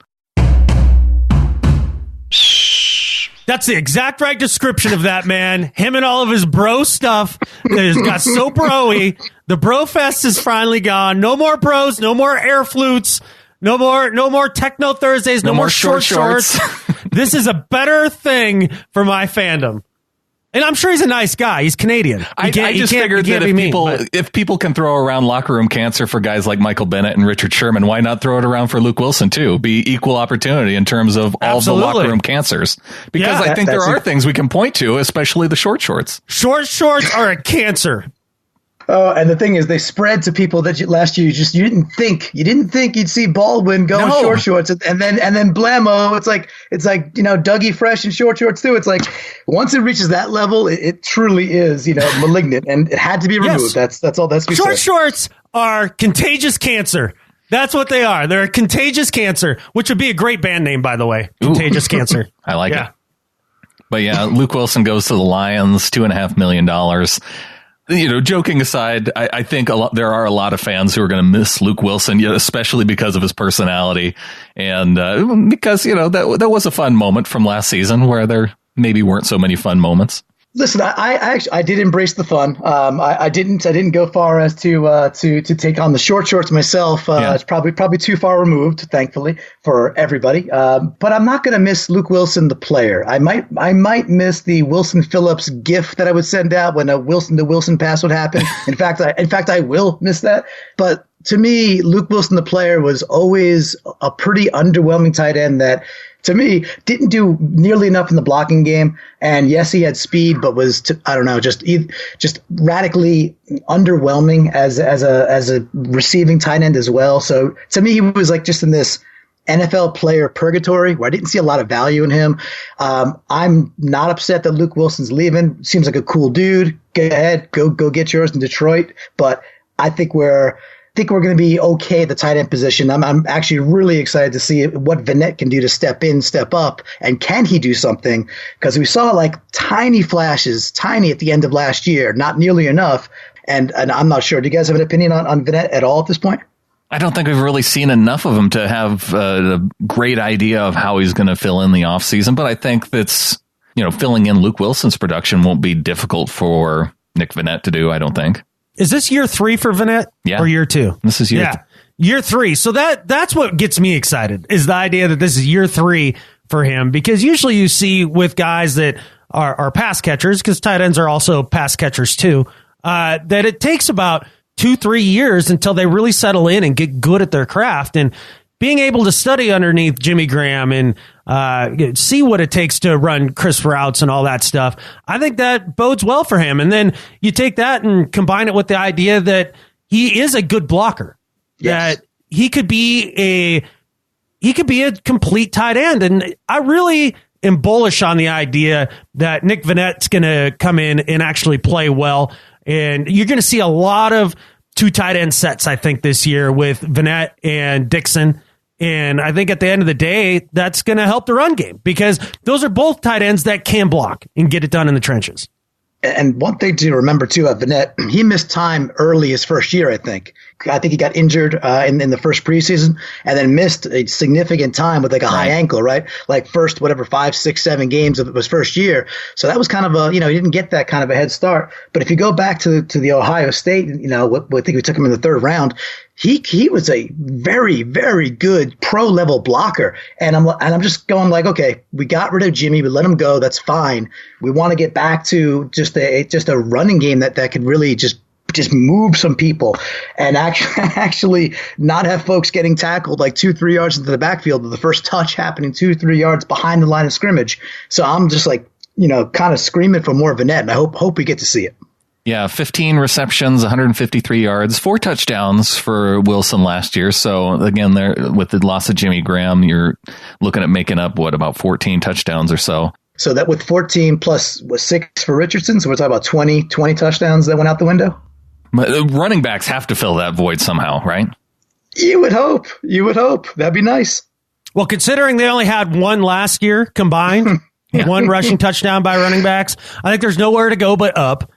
That's the exact right description of that man. Him and all of his bro stuff has got so bro-y. The bro fest is finally gone. No more bros, no more air flutes, no more techno Thursdays, no more short shorts. This is a better thing for my fandom. And I'm sure he's a nice guy. He's Canadian. I just figured that if people can throw around locker room cancer for guys like Michael Bennett and Richard Sherman, why not throw it around for Luke Wilson too? Be equal opportunity in terms of all the locker room cancers. Because I think there are things we can point to, especially the short shorts. Short shorts are a cancer. Oh, and the thing is, they spread to people that last year you didn't think you'd see Baldwin go in short shorts, and then blammo. It's like Dougie Fresh in short shorts too. It's like once it reaches that level, it truly is malignant, and it had to be removed. Yes. That's all. That's short shorts are contagious cancer. That's what they are. They're a contagious cancer, which would be a great band name, by the way. Contagious Cancer. I like it. But yeah, Luke Wilson goes to the Lions, $2.5 million. Joking aside, I think there are a lot of fans who are going to miss Luke Wilson, especially because of his personality. And because, that was a fun moment from last season where there maybe weren't so many fun moments. Listen, I did embrace the fun. I didn't go far as to take on the short shorts myself. It's probably too far removed, thankfully, for everybody. But I'm not going to miss Luke Wilson, the player. I might miss the Wilson Phillips gif that I would send out when a Wilson to Wilson pass would happen. In fact, I will miss that. But to me, Luke Wilson, the player, was always a pretty underwhelming tight end that, to me, didn't do nearly enough in the blocking game. And yes, he had speed, but was just radically underwhelming as a receiving tight end as well. So to me, he was like just in this NFL player purgatory where I didn't see a lot of value in him. I'm not upset that Luke Wilson's leaving. Seems like a cool dude. Go ahead, go get yours in Detroit. But I think we're going to be okay at the tight end position. I'm actually really excited to see what Vannett can do to step in, step up, and can he do something? Because we saw like tiny flashes, tiny at the end of last year, not nearly enough. And I'm not sure. Do you guys have an opinion on Vannett at all at this point? I don't think we've really seen enough of him to have a great idea of how he's going to fill in the offseason. But I think that's, filling in Luke Wilson's production won't be difficult for Nick Vannett to do, I don't think. Is this year 3 for Vannett or year 2? This is year 3. So that's what gets me excited, is the idea that this is year 3 for him, because usually you see with guys that are pass catchers, because tight ends are also pass catchers too, that it takes about 2-3 years until they really settle in and get good at their craft. And being able to study underneath Jimmy Graham and see what it takes to run crisp routes and all that stuff, I think that bodes well for him. And then you take that and combine it with the idea that he is a good blocker, that he could be a complete tight end. And I really am bullish on the idea that Nick Vannett's going to come in and actually play well. And you're going to see a lot of 2 tight end sets, I think, this year with Vannett and Dixon. And I think at the end of the day, that's going to help the run game, because those are both tight ends that can block and get it done in the trenches. And one thing to remember, too, at Vannett, he missed time early his first year, I think. He got injured in the first preseason and then missed a significant time with like a high ankle, right? Like first, 5, 6, 7 games of his first year. So that was kind of he didn't get that kind of a head start. But if you go back to the Ohio State, I think we took him in the 3rd round. He was a very, very good pro level blocker. And I'm just going like, okay, we got rid of Jimmy, we let him go. That's fine. We want to get back to just a running game that could really just move some people and actually not have folks getting tackled like 2-3 yards into the backfield with the first touch happening 2-3 yards behind the line of scrimmage. So I'm just like, kind of screaming for more Vannett, and I hope we get to see it. Yeah, 15 receptions, 153 yards, 4 touchdowns for Wilson last year. So again, there with the loss of Jimmy Graham, you're looking at making up about 14 touchdowns or so. So that with 14 plus 6 for Richardson, so we're talking about 20 touchdowns that went out the window. But running backs have to fill that void somehow, right? You would hope. That'd be nice. Well, considering they only had 1 last year combined, 1 rushing touchdown by running backs, I think there's nowhere to go but up.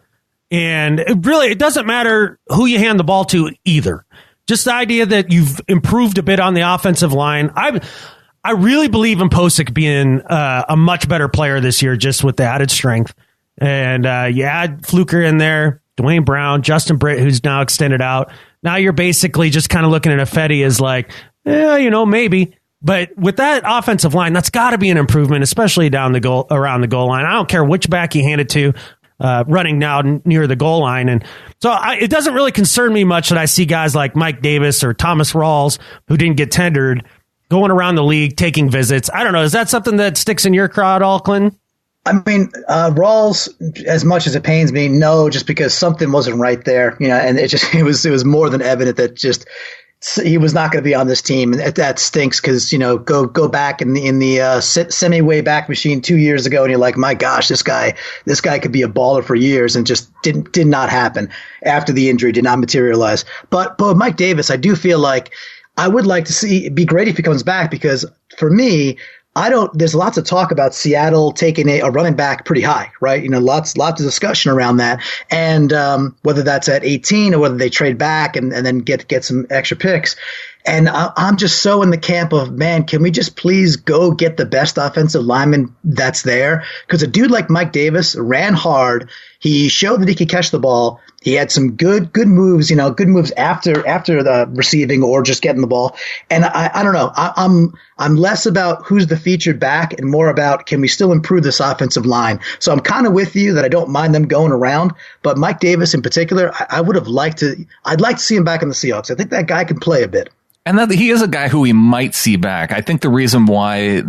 And it doesn't matter who you hand the ball to either. Just the idea that you've improved a bit on the offensive line. I really believe in Posick being a much better player this year, just with the added strength. And you add Fluker in there, Dwayne Brown, Justin Britt, who's now extended out. Now you're basically just kind of looking at Ifedi as like, maybe. But with that offensive line, that's got to be an improvement, especially around the goal line. I don't care which back you hand it to, running now near the goal line. And so it doesn't really concern me much that I see guys like Mike Davis or Thomas Rawls, who didn't get tendered, going around the league, taking visits. I don't know. Is that something that sticks in your craw at all, Clinton? I mean, Rawls, as much as it pains me, no, just because something wasn't right there, and it was more than evident that just he was not going to be on this team, and that stinks because go back in the semi way back machine 2 years ago, and you're like, my gosh, this guy could be a baller for years, and just did not happen after the injury, did not materialize. But Mike Davis, I do feel like I would like to see. It'd be great if he comes back, because for me, there's lots of talk about Seattle taking a running back pretty high, right? Lots of discussion around that. And whether that's at 18 or whether they trade back and then get some extra picks. And I'm just so in the camp of, man, can we just please go get the best offensive lineman that's there? Because a dude like Mike Davis ran hard. He showed that he could catch the ball. He had some good moves, good moves after the receiving or just getting the ball. And I don't know. I'm less about who's the featured back and more about, can we still improve this offensive line? So I'm kind of with you that I don't mind them going around, but Mike Davis in particular, I'd like to see him back in the Seahawks. I think that guy can play a bit. And that he is a guy who we might see back. I think the reason why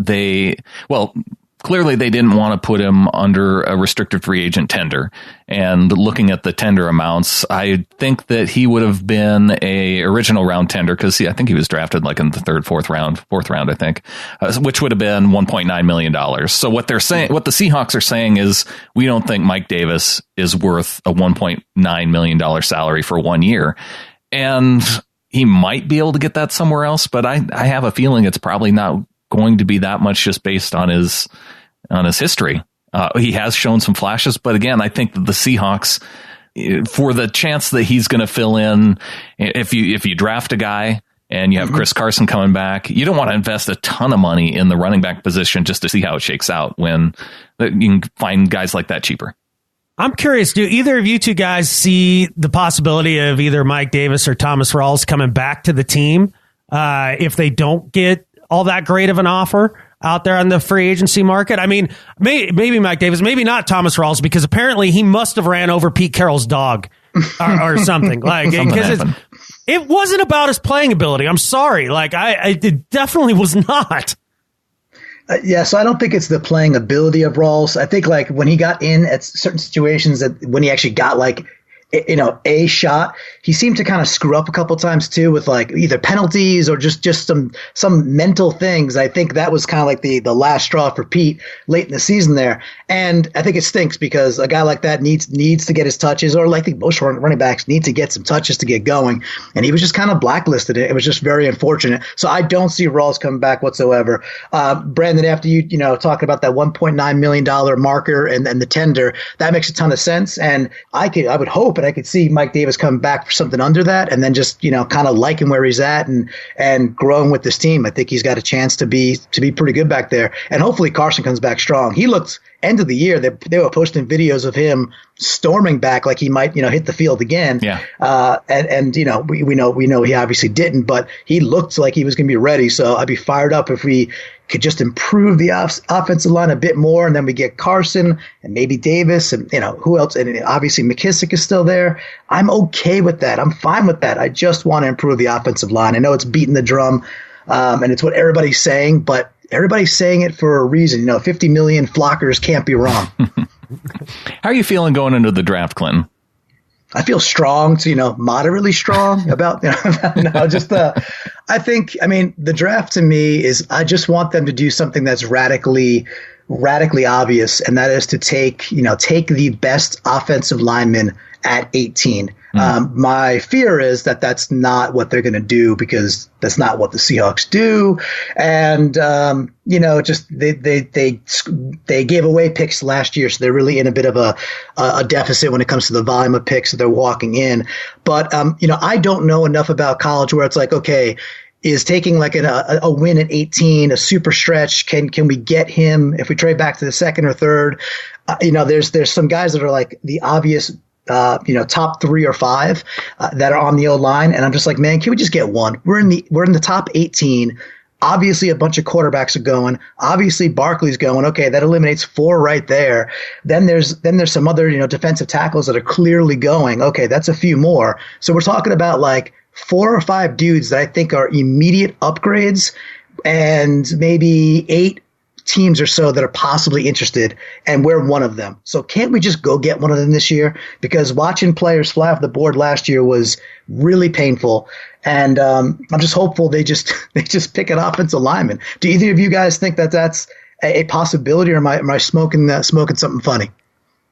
clearly they didn't want to put him under a restricted free agent tender. And looking at the tender amounts, I think that he would have been a original round tender, because I think he was drafted like in the fourth round, I think, which would have been $1.9 million. So what they're saying, what the Seahawks are saying is, we don't think Mike Davis is worth a $1.9 million salary for 1 year. And he might be able to get that somewhere else, but I have a feeling it's probably not going to be that much, just based on his history. He has shown some flashes, but again, I think that the Seahawks, for the chance that he's going to fill in, if you draft a guy and you have Chris Carson coming back, you don't want to invest a ton of money in the running back position just to see how it shakes out, when you can find guys like that cheaper. I'm curious, do either of you two guys see the possibility of either Mike Davis or Thomas Rawls coming back to the team if they don't get all that great of an offer out there on the free agency market? I mean, maybe Mike Davis, maybe not Thomas Rawls, because apparently he must have ran over Pete Carroll's dog or something. Because it wasn't about his playing ability. I'm sorry. It definitely was not. So I don't think it's the playing ability of Rawls. I think when he got in at certain situations, that when he actually got a shot, he seemed to kind of screw up a couple times too, with either penalties or just some mental things. I think that was kind of the last straw for Pete late in the season there. And I think it stinks, because a guy like that needs to get his touches, or I think most running backs need to get some touches to get going. And he was just kind of blacklisted. It was just very unfortunate. So I don't see Rawls coming back whatsoever. Brandon, after you talking about that $1.9 million marker and the tender, that makes a ton of sense. And I would hope, and I could see Mike Davis coming back for something under that, and then just kind of liking where he's at and growing with this team. I think he's got a chance to be pretty good back there, and hopefully Carson comes back strong. He looked, end of the year, they were posting videos of him storming back like he might hit the field again. Yeah. And we know he obviously didn't, but he looked like he was going to be ready. So I'd be fired up if we could just improve the offensive line a bit more, and then we get Carson and maybe Davis and who else, and obviously McKissick is still there. I'm okay with that. I'm fine with that. I just want to improve the offensive line. I know it's beating the drum, and it's what everybody's saying, but everybody's saying it for a reason. 50 million flockers can't be wrong. How are you feeling going into the draft, Clinton? I feel strong to, moderately strong about, I think, the draft to me is, I just want them to do something that's radically obvious. And that is to take the best offensive lineman at 18. My fear is that that's not what they're going to do, because that's not what the Seahawks do. And, just they gave away picks last year. So they're really in a bit of a deficit when it comes to the volume of picks that they're walking in. But, I don't know enough about college where it's okay, is taking a win at 18 a super stretch? Can we get him if we trade back to the second or third? There's some guys that are the obvious top 3 or 5 that are on the O line, and I'm just man, can we just get one? We're in the top 18. Obviously, a bunch of quarterbacks are going. Obviously, Barkley's going. Okay, that eliminates 4 right there. Then there's some other, defensive tackles that are clearly going. Okay, that's a few more. So we're talking about like 4 or 5 dudes that I think are immediate upgrades, and maybe 8 teams or so that are possibly interested, and we're one of them. So can't we just go get one of them this year? Because watching players fly off the board last year was really painful, and I'm just hopeful they just pick an offensive lineman. Do either of you guys think that that's a possibility, or am I smoking something funny?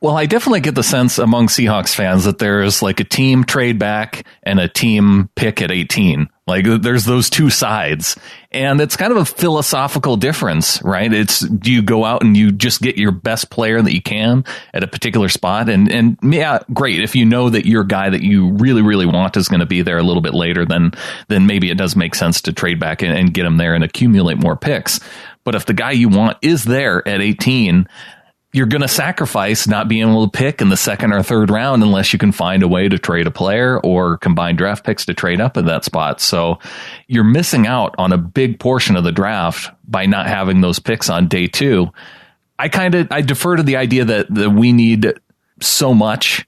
Well, I definitely get the sense among Seahawks fans that there's like a team trade back and a team pick at 18. Like there's those two sides, and it's kind of a philosophical difference, right? It's, do you go out and you just get your best player that you can at a particular spot? And yeah, great. If you know that your guy that you really, really want is going to be there a little bit later, then maybe it does make sense to trade back and get him there and accumulate more picks. But if the guy you want is there at 18, you're going to sacrifice not being able to pick in the second or third round unless you can find a way to trade a player or combine draft picks to trade up at that spot. So you're missing out on a big portion of the draft by not having those picks on day 2. I defer to the idea that we need so much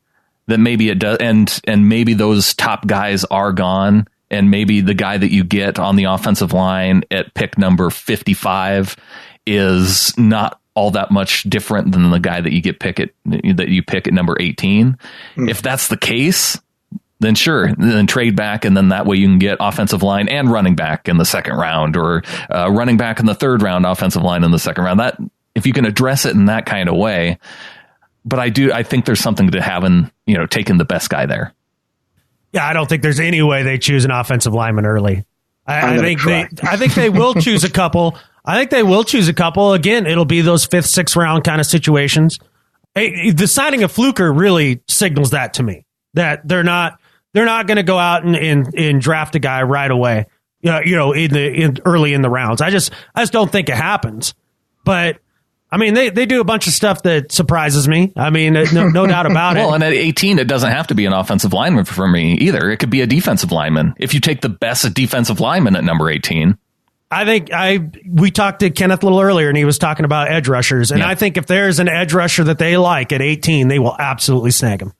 that maybe it does, and maybe those top guys are gone, and maybe the guy that you get on the offensive line at pick number 55 is not all that much different than the guy that you pick at number 18. If that's the case, then sure, then trade back, and then that way you can get offensive line and running back in the second round, or running back in the third round, offensive line in the second round. That, if you can address it in that kind of way. But I think there's something to having, taking the best guy there. Yeah, I don't think there's any way they choose an offensive lineman early. I think they will choose a couple. I think they will choose a couple. Again, it'll be those 5th, 6th round kind of situations. The signing of Fluker really signals that to me, that they're not going to go out and draft a guy right away. Early in the rounds. I just don't think it happens. But I mean, they do a bunch of stuff that surprises me. I mean, no doubt about it. Well, and at 18, it doesn't have to be an offensive lineman for me either. It could be a defensive lineman. If you take the best defensive lineman at number 18. We talked to Kenneth a little earlier, and he was talking about edge rushers. And yeah. I think if there's an edge rusher that they like at 18, they will absolutely snag him.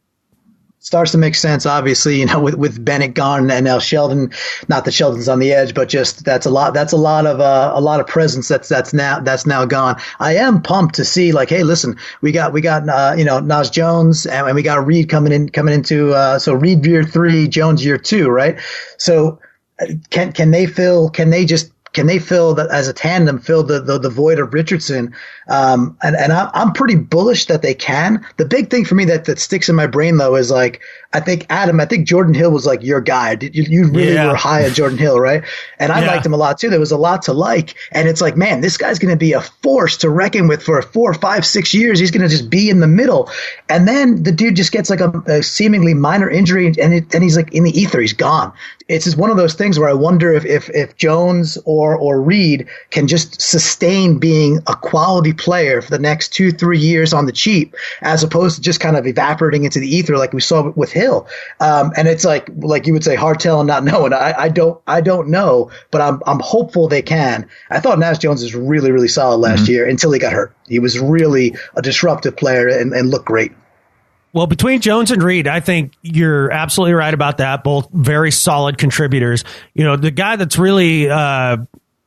Starts to make sense, obviously, with Bennett gone and now Sheldon. Not that Sheldon's on the edge, but just that's a lot of presence that's now gone. I am pumped to see, like, hey, listen, we got Nas Jones, and we got Reed coming into so Reed year 3, Jones year 2, right? So can they fill that as a tandem, fill the void of Richardson? And I'm pretty bullish that they can. The big thing for me that sticks in my brain, though, is like, I think Jordan Hill was like your guy. You really were high on Jordan Hill, right? And I liked him a lot too. There was a lot to like. And it's like, man, this guy's going to be a force to reckon with for 4, 5, 6 years. He's going to just be in the middle. And then the dude just gets like a seemingly minor injury, and he's like in the ether. He's gone. It's just one of those things where I wonder if Jones or Reed can just sustain being a quality player for the next 2-3 years on the cheap, as opposed to just kind of evaporating into the ether like we saw with Hill. And it's like you would say, hard telling, not knowing. I don't know, but I'm hopeful they can. I thought Nas Jones was really, really solid last year until he got hurt. He was really a disruptive player and looked great. Well, between Jones and Reed, I think you're absolutely right about that. Both very solid contributors. The guy that's really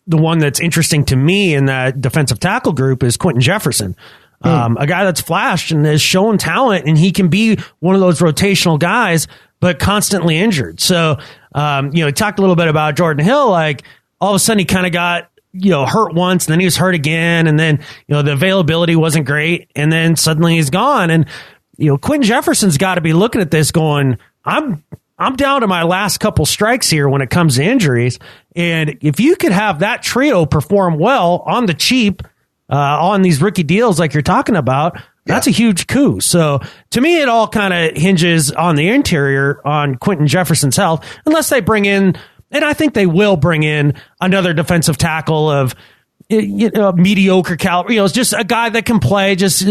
the one that's interesting to me in that defensive tackle group is Quentin Jefferson. A guy that's flashed and has shown talent, and he can be one of those rotational guys, but constantly injured. So, he talked a little bit about Jordan Hill. Like, all of a sudden he kind of got, hurt once, and then he was hurt again. And then, the availability wasn't great. And then suddenly he's gone. And, Quentin Jefferson's got to be looking at this going, I'm down to my last couple strikes here when it comes to injuries. And if you could have that trio perform well on the cheap, on these rookie deals like you're talking about, that's a huge coup. So to me, it all kind of hinges on the interior, on Quentin Jefferson's health, unless they bring in, and I think they will bring in, another defensive tackle of mediocre caliber. It's just a guy that can play, just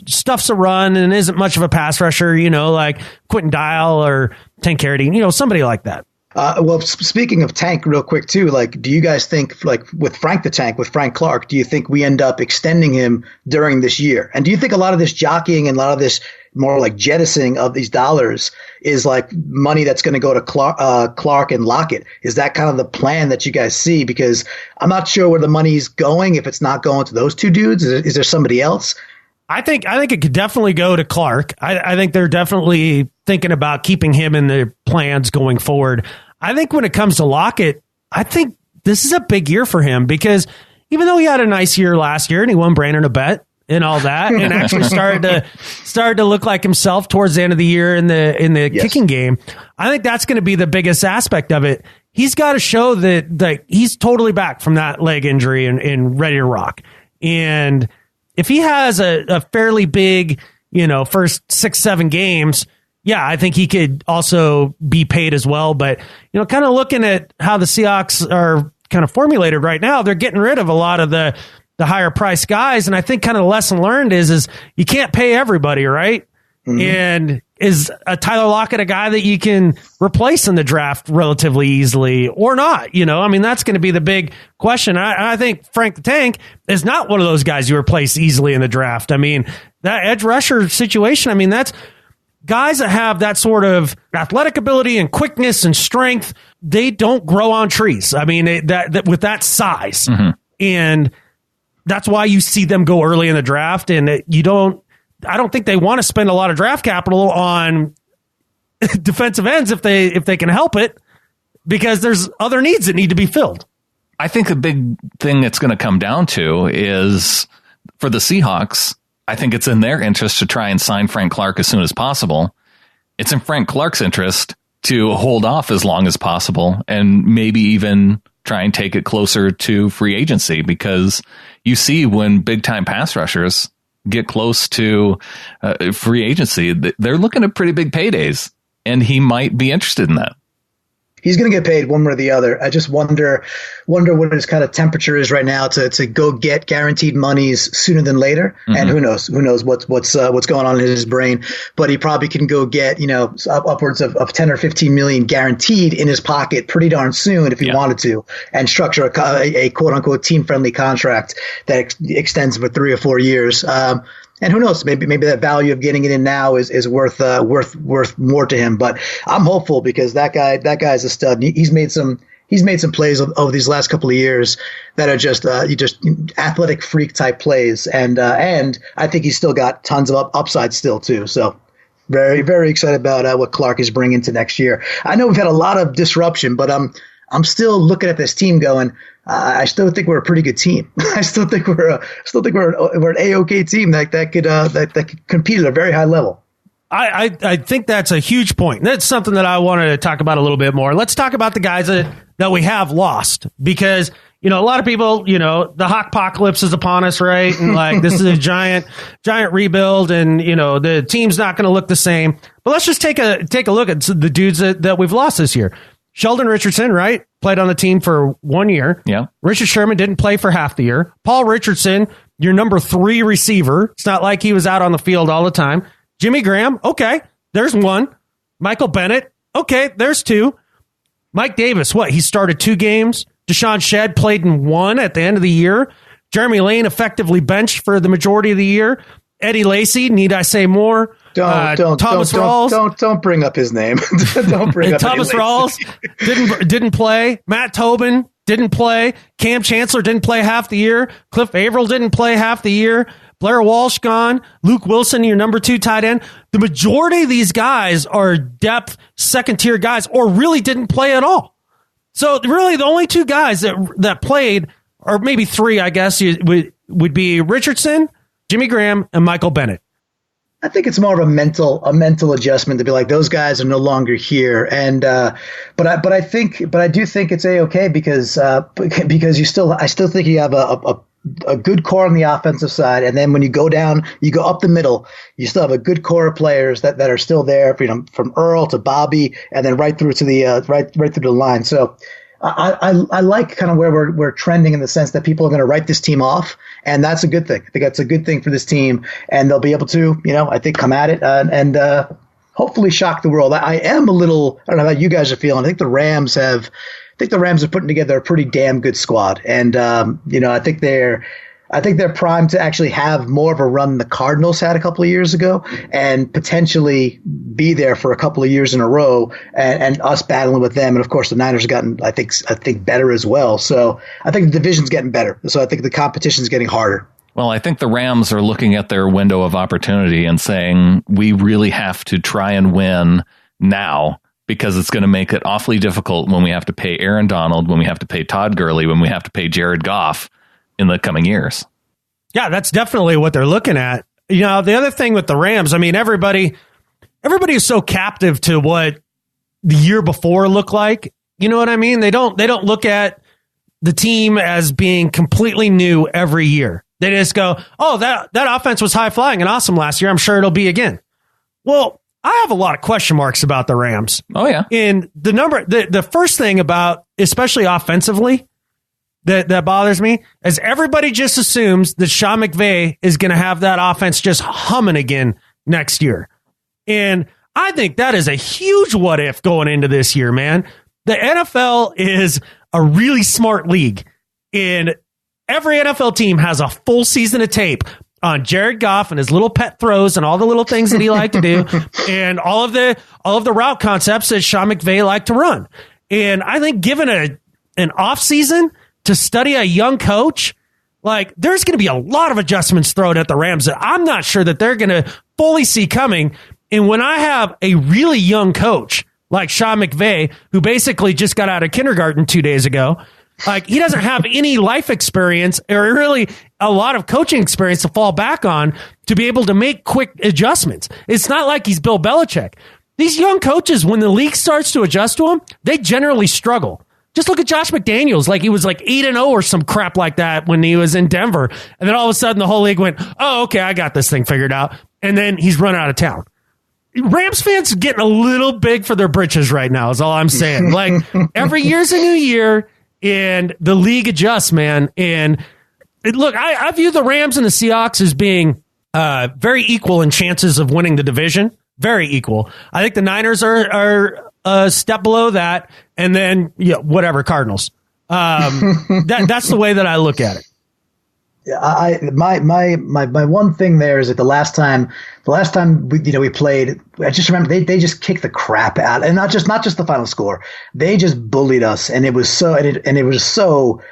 stuffs a run and isn't much of a pass rusher, like Quentin Dial or Tank Carradine, somebody like that. Well, speaking of tank real quick too, like, do you guys think, like, with Frank the Tank, with Frank Clark, do you think we end up extending him during this year? And do you think a lot of this jockeying and a lot of this more like jettisoning of these dollars is like money that's going to go to Clark and Lockett? Is that kind of the plan that you guys see? Because I'm not sure where the money's going, if it's not going to those two dudes. Is there somebody else? I think it could definitely go to Clark. I think they're definitely thinking about keeping him in their plans going forward. I think when it comes to Lockett, I think this is a big year for him, because even though he had a nice year last year and he won Brandon a bet and all that, and actually started to look like himself towards the end of the year in the kicking game, I think that's going to be the biggest aspect of it. He's got to show that he's totally back from that leg injury and ready to rock. And if he has a fairly big, first 6-7 games, yeah, I think he could also be paid as well. But, kind of looking at how the Seahawks are kind of formulated right now, they're getting rid of a lot of the higher priced guys. And I think kind of the lesson learned is you can't pay everybody, right? Mm-hmm. And is a Tyler Lockett a guy that you can replace in the draft relatively easily or not? That's going to be the big question. I think Frank the Tank is not one of those guys you replace easily in the draft. That edge rusher situation, that's guys that have that sort of athletic ability and quickness and strength. They don't grow on trees. That with that size. Mm-hmm. And that's why you see them go early in the draft, and I don't think they want to spend a lot of draft capital on defensive ends if they can help it, because there's other needs that need to be filled. I think a big thing it's going to come down to is, for the Seahawks, I think it's in their interest to try and sign Frank Clark as soon as possible. It's in Frank Clark's interest to hold off as long as possible and maybe even try and take it closer to free agency, because you see when big time pass rushers get close to free agency, they're looking at pretty big paydays, and he might be interested in that. He's going to get paid one way or the other. I just wonder what his kind of temperature is right now to go get guaranteed monies sooner than later. Mm-hmm. And who knows what's going on in his brain. But he probably can go get, upwards of 10 or 15 million guaranteed in his pocket pretty darn soon if he wanted to, and structure a quote unquote team friendly contract that extends for 3 or 4 years. And who knows? Maybe that value of getting it in now is worth more to him. But I'm hopeful, because that guy's a stud. He's made some plays over these last couple of years that are just athletic freak type plays, and I think he's still got tons of upside still too. So very, very excited about what Clark is bringing to next year. I know we've had a lot of disruption, but I'm still looking at this team going, I still think we're a pretty good team. I still think we're an A-OK team that could compete at a very high level. I think that's a huge point. That's something that I wanted to talk about a little bit more. Let's talk about the guys that we have lost, because a lot of people, the Hawkpocalypse is upon us, right? And like, this is a giant rebuild, and the team's not going to look the same. But let's just take a look at the dudes that we've lost this year. Sheldon Richardson, right? Played on the team for 1 year. Yeah. Richard Sherman didn't play for half the year. Paul Richardson, your number 3 receiver. It's not like he was out on the field all the time. Jimmy Graham, okay, there's 1. Michael Bennett, okay, there's 2. Mike Davis, he started 2 games. Deshaun Shedd played in 1 at the end of the year. Jeremy Lane effectively benched for the majority of the year. Eddie Lacy, need I say more? Don't bring up his name. Don't bring up Thomas Rawls didn't play. Matt Tobin didn't play. Cam Chancellor didn't play half the year. Cliff Averill didn't play half the year. Blair Walsh gone. Luke Wilson, your number 2 tight end. The majority of these guys are depth second-tier guys, or really didn't play at all. So really the only 2 guys that played, or maybe 3, I guess, would be Richardson, Jimmy Graham, and Michael Bennett. I think it's more of a mental adjustment to be like, those guys are no longer here, and but I do think it's A-OK, because I still think you have a good core on the offensive side, and then when you go down, you go up the middle, you still have a good core of players that are still there, from Earl to Bobby, and then right through to the right through the line. So I like kind of where we're trending, in the sense that people are going to write this team off, and that's a good thing. I think that's a good thing for this team, and they'll be able to, I think, come at it and hopefully shock the world. I am a little, I don't know how you guys are feeling. I think the Rams have putting together a pretty damn good squad. And, I think they're primed to actually have more of a run the Cardinals had a couple of years ago and potentially be there for a couple of years in a row and us battling with them. And of course the Niners have gotten, I think better as well. So I think the division's getting better. So I think the competition's getting harder. Well, I think the Rams are looking at their window of opportunity and saying, we really have to try and win now, because it's going to make it awfully difficult when we have to pay Aaron Donald, when we have to pay Todd Gurley, when we have to pay Jared Goff in the coming years. Yeah, that's definitely what they're looking at. The other thing with the Rams, I mean, everybody is so captive to what the year before looked like. You know what I mean? They don't look at the team as being completely new every year. They just go, oh, that offense was high flying and awesome last year. I'm sure it'll be again. Well, I have a lot of question marks about the Rams. Oh, yeah. And the first thing about, especially offensively, that bothers me is everybody just assumes that Sean McVay is going to have that offense just humming again next year. And I think that is a huge what if going into this year, man. The NFL is a really smart league, and every NFL team has a full season of tape on Jared Goff and his little pet throws and all the little things that he liked to do and all of the route concepts that Sean McVay liked to run. And I think given an off season to study a young coach, like there's going to be a lot of adjustments thrown at the Rams that I'm not sure that they're going to fully see coming. And when I have a really young coach like Sean McVay, who basically just got out of kindergarten 2 days ago, like he doesn't have any life experience or really a lot of coaching experience to fall back on to be able to make quick adjustments. It's not like he's Bill Belichick. These young coaches, when the league starts to adjust to them, they generally struggle. Just look at Josh McDaniels. Like he was like 8-0 or some crap like that when he was in Denver. And then all of a sudden the whole league went, oh, okay, I got this thing figured out. And then he's run out of town. Rams fans are getting a little big for their britches right now is all I'm saying. Like every year's a new year and the league adjusts, man. And look, I view the Rams and the Seahawks as being very equal in chances of winning the division. Very equal. I think the Niners are a step below that, and then whatever Cardinals. That's the way that I look at it. Yeah, my one thing there is that the last time we played, I just remember they just kicked the crap out, and not just the final score. They just bullied us, and it was so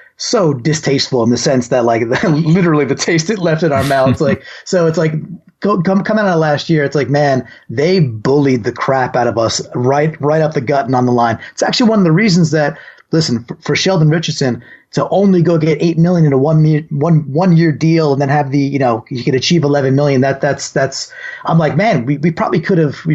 distasteful in the sense that like literally the taste it left in our mouths. Like so, it's like coming out of last year. It's like, man, they bullied the crap out of us right up the gut and on the line. It's actually one of the reasons that, listen, for Sheldon Richardson to only go get $8 million in a one year deal and then have you could achieve $11 million. That's I'm like, man, we probably could have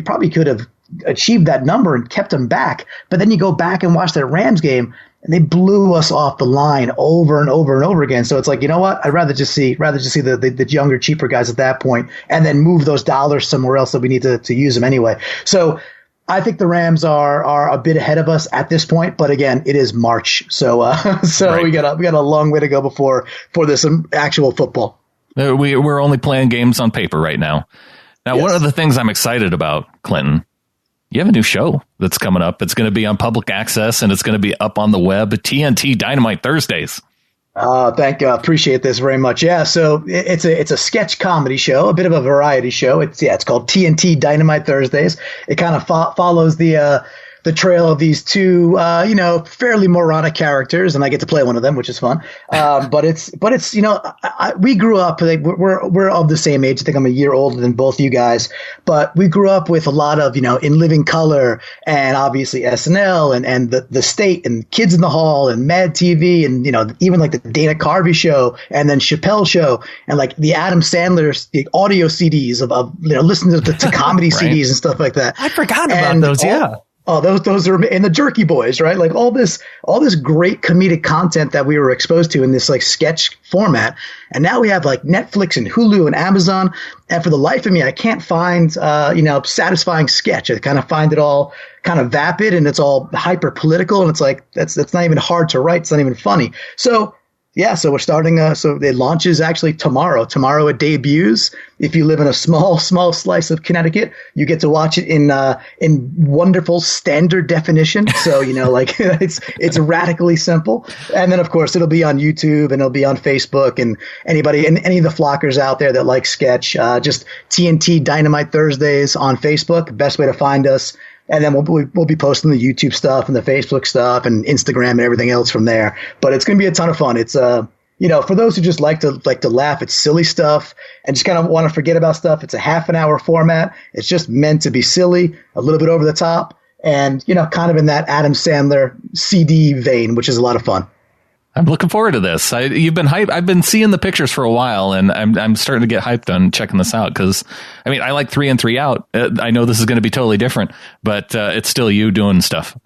achieved that number and kept him back. But then you go back and watch that Rams game and they blew us off the line over and over and over again. So it's like, you know what? I'd rather just see the younger, cheaper guys at that point and then move those dollars somewhere else that we need to use them anyway. So I think the Rams are a bit ahead of us at this point, but again, it is March, so right. we got a long way to go before this actual football. We're only playing games on paper right now. Now, yes. One of the things I'm excited about, Clinton, you have a new show that's coming up. It's going to be on public access and it's going to be up on the web. TNT Dynamite Thursdays. Thank you. I appreciate this very much. Yeah, so it's a sketch comedy show, a bit of a variety show. It's called TNT Dynamite Thursdays. It kind of follows the trail of these two, fairly moronic characters, and I get to play one of them, which is fun. But it's we grew up. Like, we're of the same age. I think I'm a year older than both you guys, but we grew up with a lot of In Living Color and obviously SNL and the State and Kids in the Hall and Mad TV and even like the Dana Carvey show and then Chappelle show and like the Adam Sandler audio CDs of listening to comedy right. CDs and stuff like that. I forgot about those. Yeah. Oh, those are, and the Jerky Boys, right? Like all this great comedic content that we were exposed to in this like sketch format. And now we have like Netflix and Hulu and Amazon. And for the life of me, I can't find, satisfying sketch. I kind of find it all kind of vapid and it's all hyper political. And it's like, that's not even hard to write. It's not even funny. So Yeah, so we're starting. So it launches actually tomorrow. Tomorrow it debuts. If you live in a small slice of Connecticut, you get to watch it in wonderful standard definition. So like it's radically simple. And then of course it'll be on YouTube and it'll be on Facebook, and anybody and any of the flockers out there that like sketch, just TNT Dynamite Thursdays on Facebook. Best way to find us. And then we'll be posting the YouTube stuff and the Facebook stuff and Instagram and everything else from there. But it's going to be a ton of fun. It's for those who just like to laugh at silly stuff and just kind of want to forget about stuff. It's a half an hour format. It's just meant to be silly, a little bit over the top, and kind of in that Adam Sandler CD vein, which is a lot of fun. I'm looking forward to this. You've been hyped. I've been seeing the pictures for a while, and I'm starting to get hyped on checking this out because, I like 3 and 3 out. I know this is going to be totally different, but it's still you doing stuff.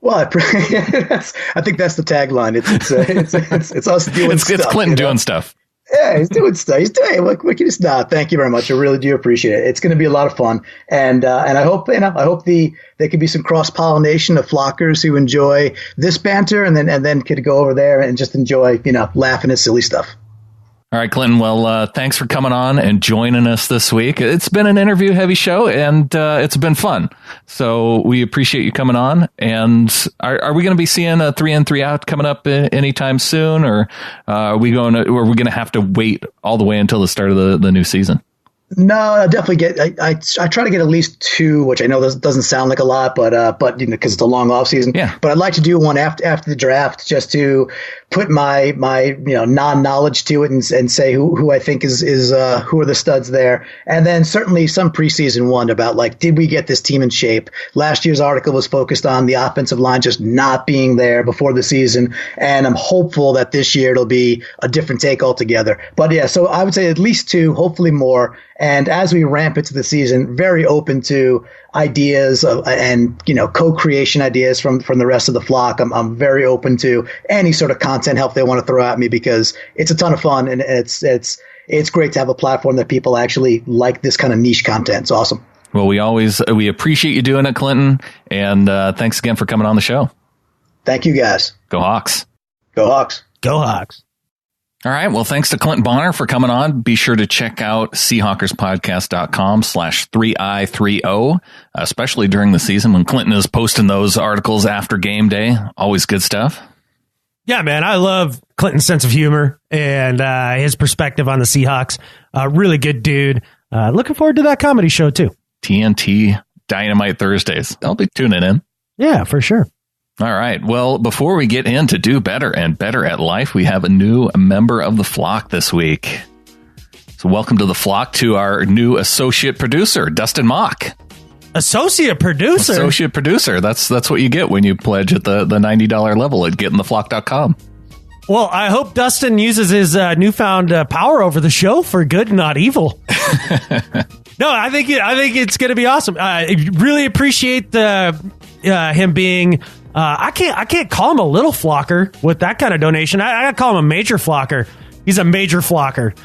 Well, I think that's the tagline. It's us doing stuff. It's Clinton doing stuff. Yeah, he's doing stuff. He's doing thank you very much. I really do appreciate it. It's going to be a lot of fun, and I hope there could be some cross pollination of flockers who enjoy this banter, and then could go over there and just enjoy laughing at silly stuff. All right, Clinton. Well, thanks for coming on and joining us this week. It's been an interview heavy show, and it's been fun. So we appreciate you coming on. And are we going to be seeing a 3 and 3 out coming up anytime soon, or are we going to have to wait all the way until the start of the new season? No, I definitely I try to get at least 2, which I know doesn't sound like a lot, but because it's a long off season. Yeah. But I'd like to do one after the draft, just to put my non-knowledge to it and say who I think is who are the studs there, and then certainly some preseason one about did we get this team in shape? Last year's article was focused on the offensive line just not being there before the season, and I'm hopeful that this year it'll be a different take altogether. But yeah, so I would say at least 2, hopefully more. And as we ramp into the season, very open to ideas and co-creation ideas from the rest of the flock. I'm very open to any sort of content help they want to throw at me, because it's a ton of fun, and it's great to have a platform that people actually like this kind of niche content. It's awesome. Well, we appreciate you doing it, Clinton, and thanks again for coming on the show. Thank you, guys. Go Hawks. Go Hawks. Go Hawks. All right. Well, thanks to Clinton Bonner for coming on. Be sure to check out Seahawkerspodcast.com/3i30, especially during the season when Clinton is posting those articles after game day. Always good stuff. Yeah, man. I love Clinton's sense of humor and his perspective on the Seahawks. Really good dude. Looking forward to that comedy show, too. TNT Dynamite Thursdays. I'll be tuning in. Yeah, for sure. All right. Well, before we get into do better and better at life, we have a new member of the flock this week. So welcome to the flock to our new associate producer, Dustin Mock. Associate producer? Associate producer. That's what you get when you pledge at the $90 level at getintheflock.com. Well, I hope Dustin uses his newfound power over the show for good and not evil. No, I think it's going to be awesome. I really appreciate him being... I can't call him a little flocker with that kind of donation. I got to call him a major flocker. He's a major flocker.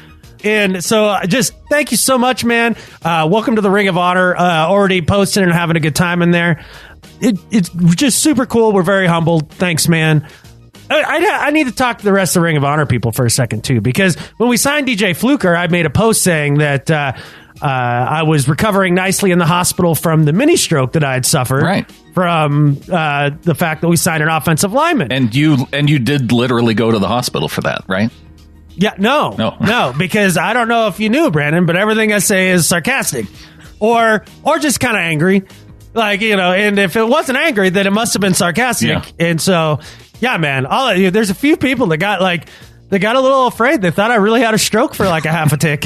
And so just thank you so much, man. Welcome to the Ring of Honor. Already posted and having a good time in there. It's just super cool. We're very humbled. Thanks, man. I need to talk to the rest of the Ring of Honor people for a second, too, because when we signed DJ Fluker, I made a post saying that I was recovering nicely in the hospital from the mini stroke that I had suffered from the fact that we signed an offensive lineman. And you did literally go to the hospital for that, right? Yeah, no, because I don't know if you knew, Brandon, but everything I say is sarcastic or just kind of angry. And if it wasn't angry, then it must have been sarcastic. Yeah. And so, yeah, man, there's a few people that got they got a little afraid. They thought I really had a stroke for a half a tick.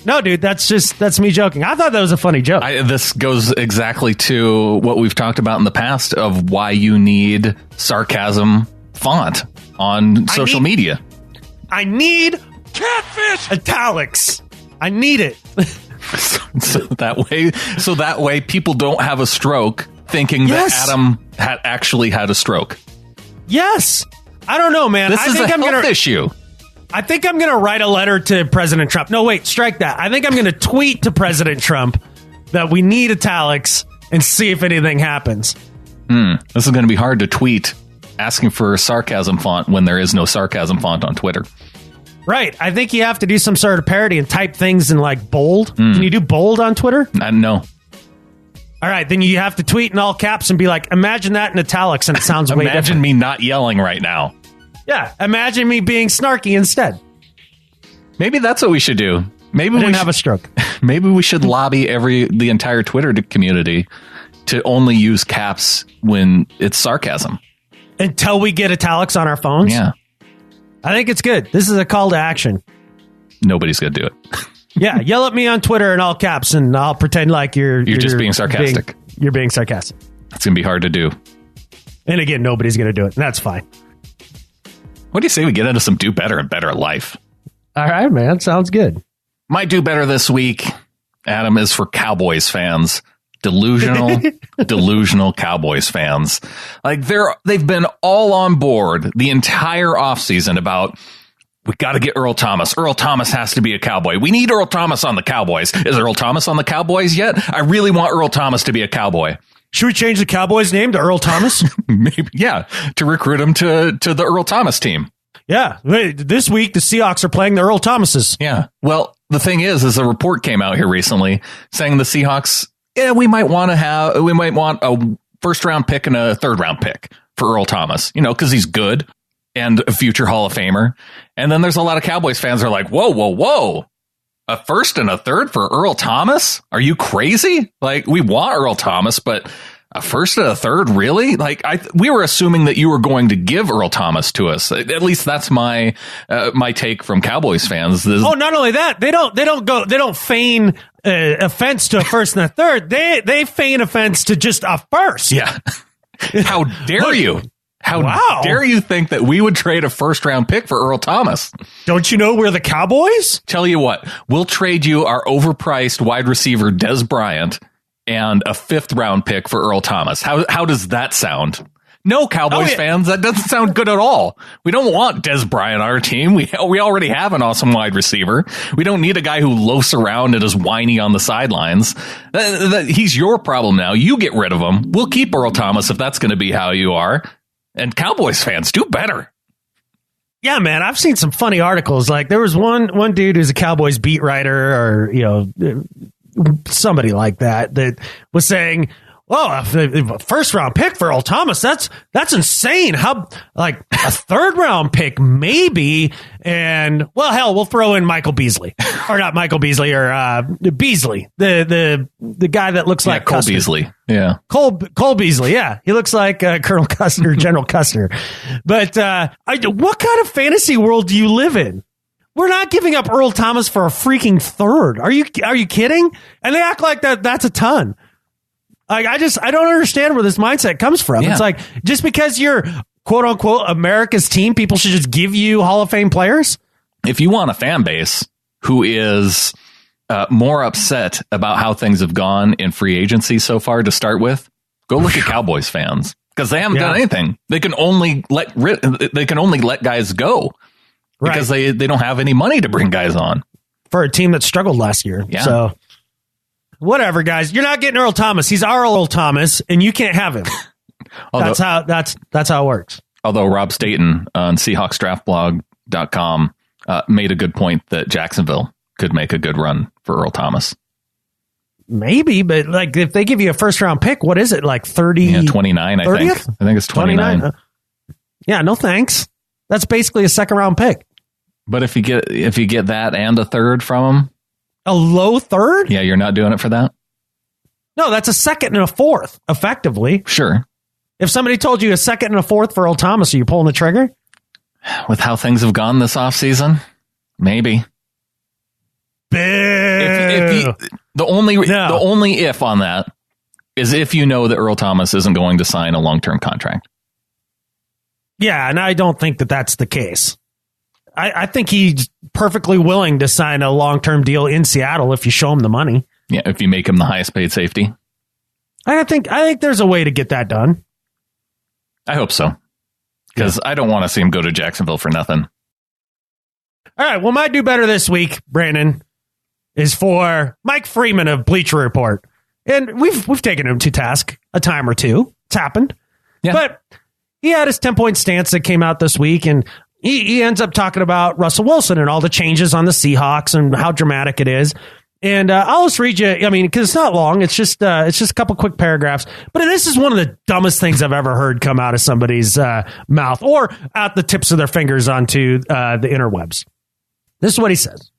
No, dude, that's me joking. I thought that was a funny joke. This goes exactly to what we've talked about in the past of why you need sarcasm font on social media. I need catfish italics. I need it. so that way people don't have a stroke thinking that Adam had actually had a stroke. Yes. I don't know, man. This is a health issue. I think I'm going to write a letter to President Trump. No, wait, strike that. I think I'm going to tweet to President Trump that we need italics and see if anything happens. This is going to be hard to tweet asking for sarcasm font when there is no sarcasm font on Twitter. Right. I think you have to do some sort of parody and type things in like bold. Can you do bold on Twitter? No. All right, then you have to tweet in all caps and be like, imagine that in italics, and it sounds way different. Imagine me not yelling right now. Yeah, imagine me being snarky instead. Maybe that's what we should do. Maybe we didn't have a stroke. Maybe we should lobby the entire Twitter community to only use caps when it's sarcasm. Until we get italics on our phones? Yeah. I think it's good. This is a call to action. Nobody's going to do it. Yeah, yell at me on Twitter in all caps, and I'll pretend like you're just being sarcastic. You're being sarcastic. It's going to be hard to do. And again, nobody's going to do it. And that's fine. What do you say we get into some do better and better life? All right, man. Sounds good. My do better this week, Adam, is for Cowboys fans. Delusional Cowboys fans. Like they've been all on board the entire offseason about, we got to get Earl Thomas. Earl Thomas has to be a Cowboy. We need Earl Thomas on the Cowboys. Is Earl Thomas on the Cowboys yet? I really want Earl Thomas to be a Cowboy. Should we change the Cowboys' name to Earl Thomas? Maybe, yeah, to recruit him to the Earl Thomas team. Yeah, this week the Seahawks are playing the Earl Thomases. Yeah, well, the thing is a report came out here recently saying the Seahawks, we might want a first round pick and a third round pick for Earl Thomas, because he's good and a future Hall of Famer. And then there's a lot of Cowboys fans who are like, whoa. A first and a third for Earl Thomas? Are you crazy? Like, we want Earl Thomas, but a first and a third, really? Like, we were assuming that you were going to give Earl Thomas to us. At least that's my take from Cowboys fans. Not only that, they don't feign offense to a first and a third. They feign offense to just a first. Yeah. How dare you? How dare you think that we would trade a first-round pick for Earl Thomas? Don't you know we're the Cowboys? Tell you what, we'll trade you our overpriced wide receiver Des Bryant and a fifth-round pick for Earl Thomas. How does that sound? No, Cowboys fans, that doesn't sound good at all. We don't want Des Bryant on our team. We already have an awesome wide receiver. We don't need a guy who loafs around and is whiny on the sidelines. He's your problem now. You get rid of him. We'll keep Earl Thomas if that's going to be how you are. And Cowboys fans, do better. Yeah, man, I've seen some funny articles. Like there was one dude who's a Cowboys beat writer or, somebody like that was saying, a first round pick for Earl Thomas, that's insane. How, like, a third round pick maybe, and hell, we'll throw in Michael Beasley, or not Michael Beasley, or Beasley, the guy that looks like Cole Custer. Beasley, yeah, Cole Beasley, yeah, he looks like Colonel Custer, General Custer. But what kind of fantasy world do you live in? We're not giving up Earl Thomas for a freaking third. Are you kidding? And they act like that's a ton. Like, I don't understand where this mindset comes from. Yeah. It's like, just because you're quote unquote America's team, people should just give you Hall of Fame players. If you want a fan base who is more upset about how things have gone in free agency so far to start with, go look at Cowboys fans, because they haven't done anything. They can only let guys go because they don't have any money to bring guys on for a team that struggled last year. Yeah. So whatever, guys. You're not getting Earl Thomas. He's our Earl Thomas, and you can't have him. That's how it works. Although Rob Staten on SeahawksDraftBlog.com made a good point that Jacksonville could make a good run for Earl Thomas. Maybe, but like if they give you a first round pick, what is it, like 30? Yeah, 29, 30th? I think. I think it's 29. Yeah, no thanks. That's basically a second round pick. But if you get that and a third from him, a low third? Yeah, you're not doing it for that? No, that's a second and a fourth, effectively. Sure. If somebody told you a second and a fourth for Earl Thomas, are you pulling the trigger? With how things have gone this offseason, maybe. The only if on that is if you know that Earl Thomas isn't going to sign a long-term contract. Yeah, and I don't think that that's the case. I think he's perfectly willing to sign a long-term deal in Seattle if you show him the money. Yeah, if you make him the highest paid safety. I think there's a way to get that done. I hope so. Because I don't want to see him go to Jacksonville for nothing. All right, well, my do better this week, Brandon, is for Mike Freeman of Bleacher Report. And we've taken him to task a time or two. It's happened. Yeah. But he had his 10-point stance that came out this week, and he ends up talking about Russell Wilson and all the changes on the Seahawks and how dramatic it is. And I'll just read you, I mean, because it's not long. It's just a couple quick paragraphs. But this is one of the dumbest things I've ever heard come out of somebody's mouth or out the tips of their fingers onto the interwebs. This is what he says.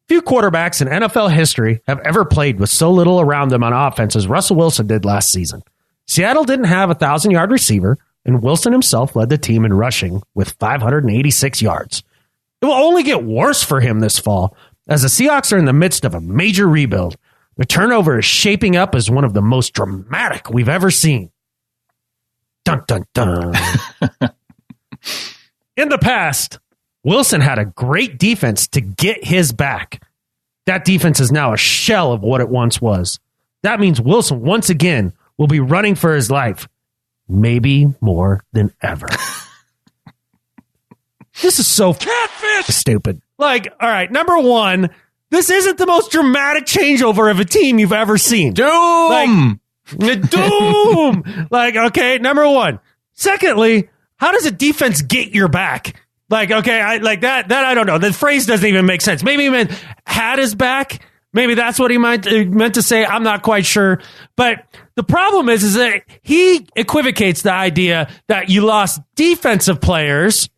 Few quarterbacks in NFL history have ever played with so little around them on offense as Russell Wilson did last season. Seattle didn't have a 1,000-yard receiver, and Wilson himself led the team in rushing with 586 yards. It will only get worse for him this fall, as the Seahawks are in the midst of a major rebuild. The turnover is shaping up as one of the most dramatic we've ever seen. Dun, dun, dun. In the past, Wilson had a great defense to get his back. That defense is now a shell of what it once was. That means Wilson, once again, will be running for his life. Maybe more than ever. This is so stupid. Like, all right, number one, this isn't the most dramatic changeover of a team you've ever seen. Doom! Doom! Like, okay, number one. Secondly, how does a defense get your back? Like, okay, I I don't know. The phrase doesn't even make sense. Maybe he meant had his back. Maybe that's what he meant to say. I'm not quite sure. But the problem is that he equivocates the idea that you lost defensive players.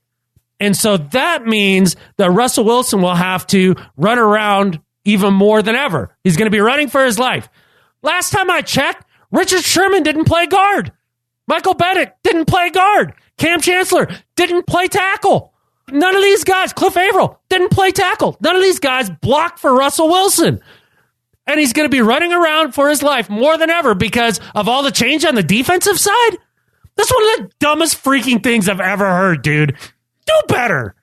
And so that means that Russell Wilson will have to run around even more than ever. He's going to be running for his life. Last time I checked, Richard Sherman didn't play guard. Michael Bennett didn't play guard. Cam Chancellor didn't play tackle. None of these guys, Cliff Averill, didn't play tackle. None of these guys blocked for Russell Wilson. And he's going to be running around for his life more than ever because of all the change on the defensive side? That's one of the dumbest freaking things I've ever heard, dude. Do better.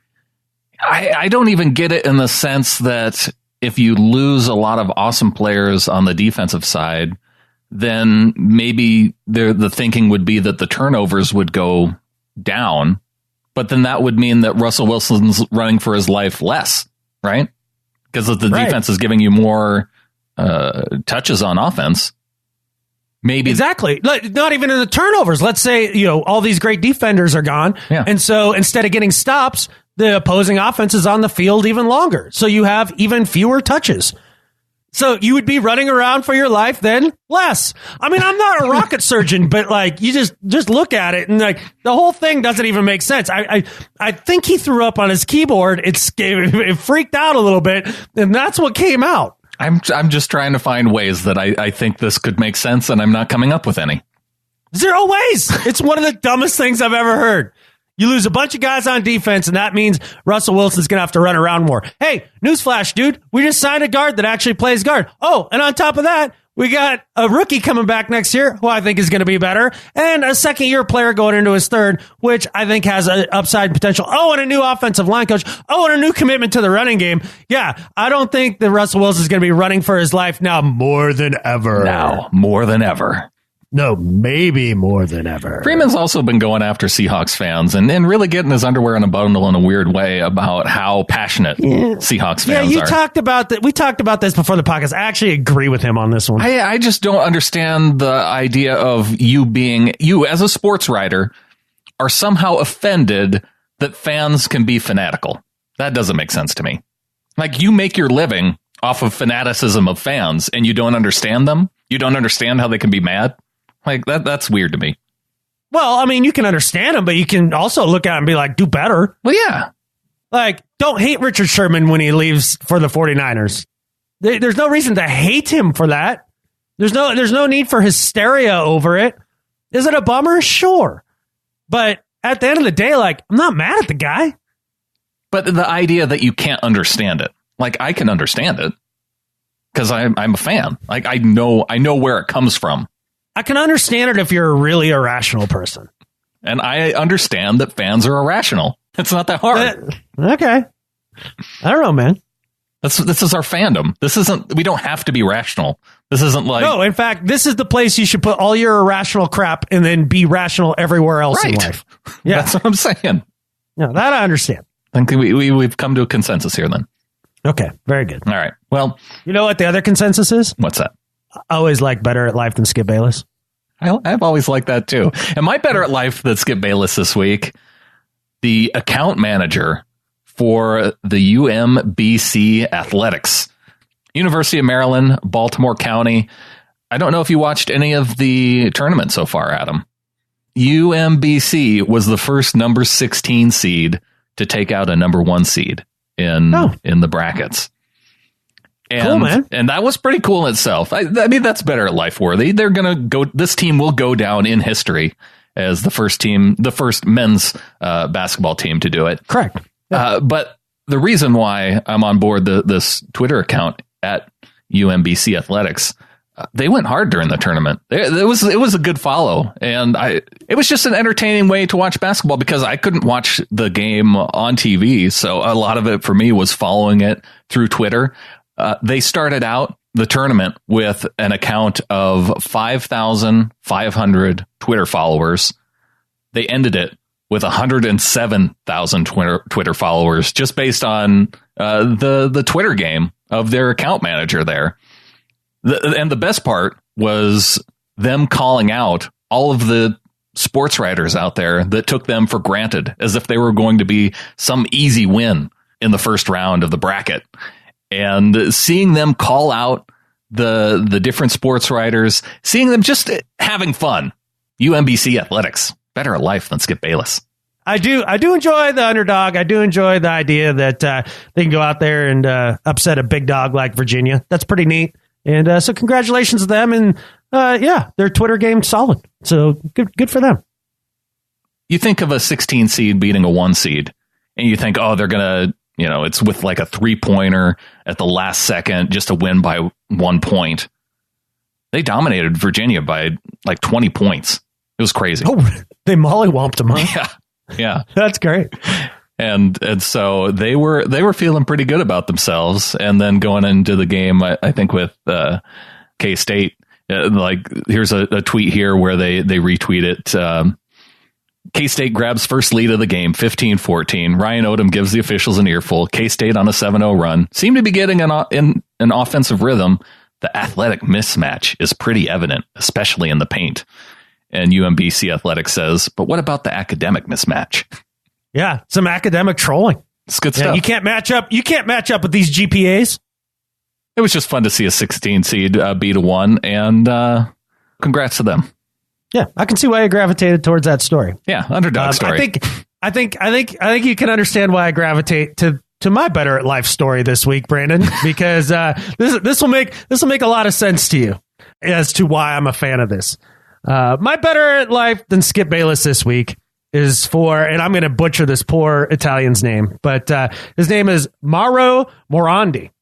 I don't even get it in the sense that if you lose a lot of awesome players on the defensive side, then maybe the thinking would be that the turnovers would go down. But then that would mean that Russell Wilson's running for his life less, right? Because the defense is giving you more touches on offense. Maybe exactly. Not even in the turnovers. Let's say, all these great defenders are gone. Yeah. And so instead of getting stops, the opposing offense is on the field even longer. So you have even fewer touches. So you would be running around for your life then less. I mean, I'm not a rocket surgeon, but you just look at it and the whole thing doesn't even make sense. I think he threw up on his keyboard. It freaked out a little bit, and that's what came out. I'm just trying to find ways that I think this could make sense, and I'm not coming up with any. 0 ways. It's one of the dumbest things I've ever heard. You lose a bunch of guys on defense, and that means Russell Wilson's going to have to run around more. Hey, newsflash, dude. We just signed a guard that actually plays guard. Oh, and on top of that, we got a rookie coming back next year who I think is going to be better, and a second-year player going into his third, which I think has an upside potential. Oh, and a new offensive line coach. Oh, and a new commitment to the running game. Yeah, I don't think that Russell Wilson is going to be running for his life now more than ever. Now, more than ever. No, maybe more than ever. Freeman's also been going after Seahawks fans and really getting his underwear in a bundle in a weird way about how passionate Seahawks fans are. Yeah, talked about that. We talked about this before the podcast. I actually agree with him on this one. I just don't understand the idea of you as a sports writer are somehow offended that fans can be fanatical. That doesn't make sense to me. You make your living off of fanaticism of fans and you don't understand them. You don't understand how they can be mad. That's weird to me. Well, I mean, you can understand him, but you can also look at him and be like, do better. Well, yeah. Don't hate Richard Sherman when he leaves for the 49ers. There's no reason to hate him for that. There's no need for hysteria over it. Is it a bummer? Sure. But at the end of the day, I'm not mad at the guy. But the idea that you can't understand it, I can understand it because I'm a fan. I know where it comes from. I can understand it if you're a really irrational person. And I understand that fans are irrational. It's not that hard. Okay. I don't know, man. This is our fandom. We don't have to be rational. This isn't No, in fact, this is the place you should put all your irrational crap and then be rational everywhere else in life. Yeah. That's what I'm saying. Yeah, that I understand. I think we've come to a consensus here then. Okay, very good. All right. Well, you know what the other consensus is? What's that? I always like Better at Life than Skip Bayless. I've always liked that too. Am I better at life than Skip Bayless this week? The account manager for the UMBC Athletics, University of Maryland, Baltimore County. I don't know if you watched any of the tournament so far, Adam. UMBC was the first number 16 seed to take out a number 1 seed in the brackets. And, cool, man. And that was pretty cool in itself. I mean, that's better at life worthy. They're going to go, this team will go down in history as the first men's basketball team to do it. Correct. Yeah. But the reason why I'm on board this Twitter account at UMBC Athletics, they went hard during the tournament. It was a good follow, and it was just an entertaining way to watch basketball because I couldn't watch the game on TV, so a lot of it for me was following it through Twitter. They started out the tournament with an account of 5,500 Twitter followers. They ended it with 107,000 Twitter followers, just based on the Twitter game of their account manager there. And the best part was them calling out all of the sports writers out there that took them for granted, as if they were going to be some easy win in the first round of the bracket. And seeing them call out the different sports writers, seeing them just having fun. UMBC Athletics, better at life than Skip Bayless. I do enjoy the underdog. I do enjoy the idea that they can go out there and upset a big dog like Virginia. That's pretty neat. And so congratulations to them. And their Twitter game solid. So good for them. You think of a 16 seed beating a 1 seed, and you think, oh, they're going to, it's with like a 3-pointer at the last second just to win by 1 point. They dominated Virginia by like 20 points. It was crazy. Oh, they mollywomped them, huh? Yeah. That's great. And so they were feeling pretty good about themselves. And then going into the game, I think with K-State, here's a tweet here where they retweet it. K-State grabs first lead of the game, 15-14. Ryan Odom gives the officials an earful. K-State on a 7-0 run. Seem to be getting an offensive rhythm. The athletic mismatch is pretty evident, especially in the paint. And UMBC Athletics says, but what about the academic mismatch? Yeah, some academic trolling. It's good stuff. You can't match up with these GPAs. It was just fun to see a 16 seed beat a 1, and congrats to them. Yeah, I can see why you gravitated towards that story. Yeah, underdog story. I think you can understand why I gravitate to my better at life story this week, Brandon, because this will make a lot of sense to you as to why I'm a fan of this. My better at life than Skip Bayless this week is for, and I'm going to butcher this poor Italian's name, but his name is Mauro Morandi.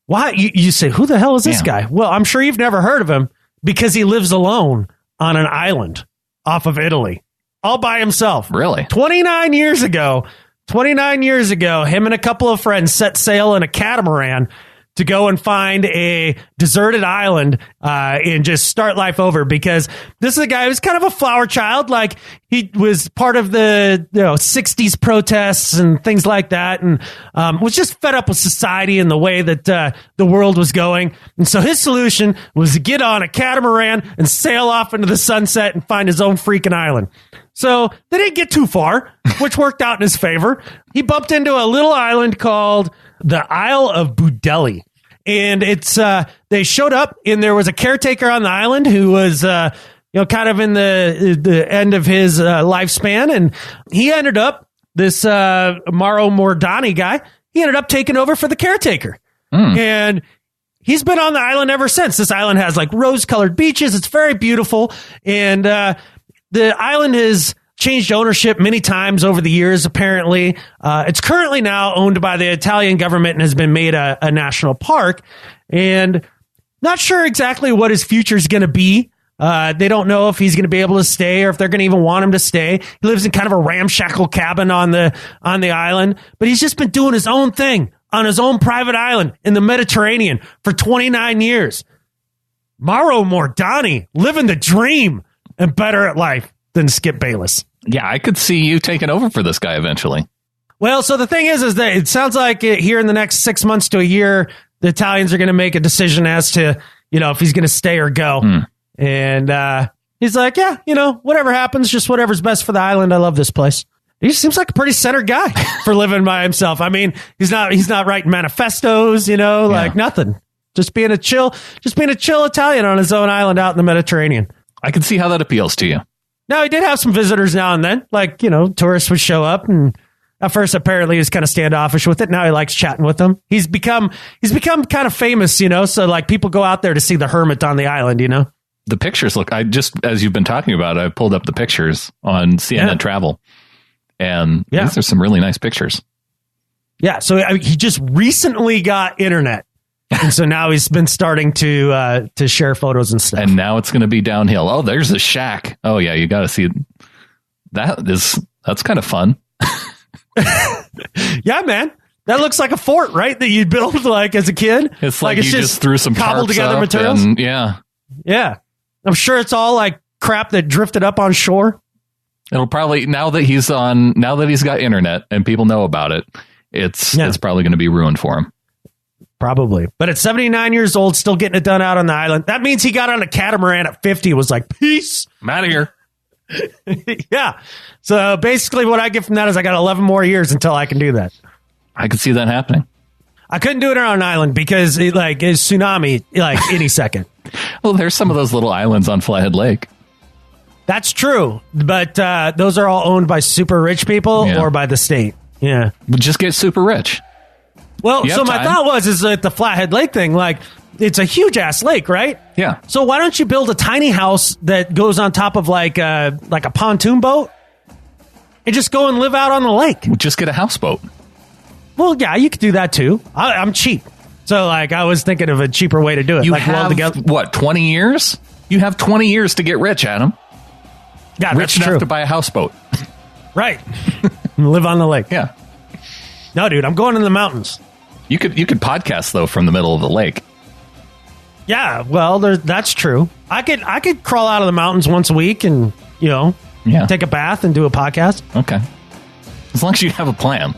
Why? You say, who the hell is this guy? Well, I'm sure you've never heard of him because he lives alone on an island off of Italy, all by himself. Really? 29 years ago, him and a couple of friends set sail in a catamaran to go and find a deserted island and just start life over, because this is a guy who's kind of a flower child. Like, he was part of the 60s protests and things like that, and was just fed up with society and the way that the world was going. And so his solution was to get on a catamaran and sail off into the sunset and find his own freaking island. So they didn't get too far, which worked out in his favor. He bumped into a little island called the Isle of Budelli. And it's they showed up, and there was a caretaker on the island who was kind of in the end of his lifespan, and he ended up, this Mauro Morandi guy, he ended up taking over for the caretaker. And he's been on the island ever since. This island has like rose-colored beaches. It's very beautiful, and the island has changed ownership many times over the years, apparently. It's currently now owned by the Italian government and has been made a national park. And not sure exactly what his future is going to be. They don't know if he's going to be able to stay or if they're going to even want him to stay. He lives in kind of a ramshackle cabin on the island, but he's just been doing his own thing on his own private island in the Mediterranean for 29 years. Mauro Morandi, living the dream and better at life than Skip Bayless. Yeah, I could see you taking over for this guy eventually. Well, so the thing is that it sounds like here in the next 6 months to a year, the Italians are going to make a decision as to, if he's going to stay or go. And He's like, yeah, whatever happens, just whatever's best for the island. I love this place. He seems like a pretty centered guy for living by himself. I mean, he's not writing manifestos, like nothing. Just being a chill Italian on his own island out in the Mediterranean. I can see how that appeals to you. Now, he did have some visitors now and then, like, tourists would show up, and at first apparently he was kind of standoffish with it. Now he likes chatting with them. He's become kind of famous, so like people go out there to see the hermit on the island, The pictures look, as you've been talking about, I pulled up the pictures on CNN Travel. And these are some really nice pictures. Yeah. So he just recently got internet. And so now he's been starting to share photos and stuff. And now it's going to be downhill. Oh, there's a shack. Oh, yeah. You got to see it. That's kind of fun. Yeah, man. That looks like a fort, right? That you built like as a kid. It's like you just threw some cobbled together materials. Yeah. I'm sure it's all like crap that drifted up on shore. It'll probably, now that he's got internet and people know about it, it's probably going to be ruined for him. Probably. But at 79 years old, still getting it done out on the island. That means he got on a catamaran at 50, was like, peace. I'm out of here. Yeah. So basically what I get from that is I got 11 more years until I can do that. I could see that happening. I couldn't do it on an island because it's tsunami any second. Well, there's some of those little islands on Flathead Lake. That's true, but those are all owned by super rich people or by the state. Yeah. Just get super rich. Well, so my thought is that the Flathead Lake thing, it's a huge ass lake, right? Yeah. So why don't you build a tiny house that goes on top of like a pontoon boat and just go and live out on the lake? Just get a houseboat. Well, yeah, you could do that too. I'm cheap. So I was thinking of a cheaper way to do it. You have, what, 20 years? You have 20 years to get rich, Adam. Yeah, rich enough to buy a houseboat. Right. Live on the lake. Yeah. No, dude, I'm going in the mountains. You could podcast though from the middle of the lake. Yeah, well, that's true. I could crawl out of the mountains once a week and take a bath and do a podcast. Okay. As long as you have a plan.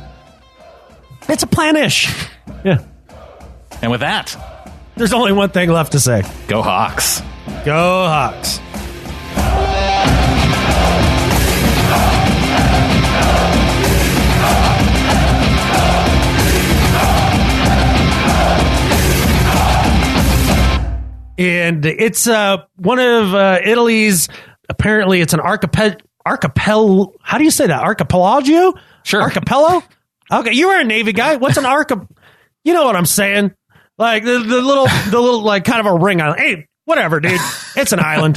It's a plan-ish. Yeah. And with that, there's only one thing left to say. Go Hawks. Go Hawks. And it's one of Italy's, apparently it's an archipelago. How do you say that? Archipelago? Sure. Archipelago? Okay, you were a Navy guy. What's an You know what I'm saying? Like the little like kind of a ring island. Hey, whatever, dude. It's an island.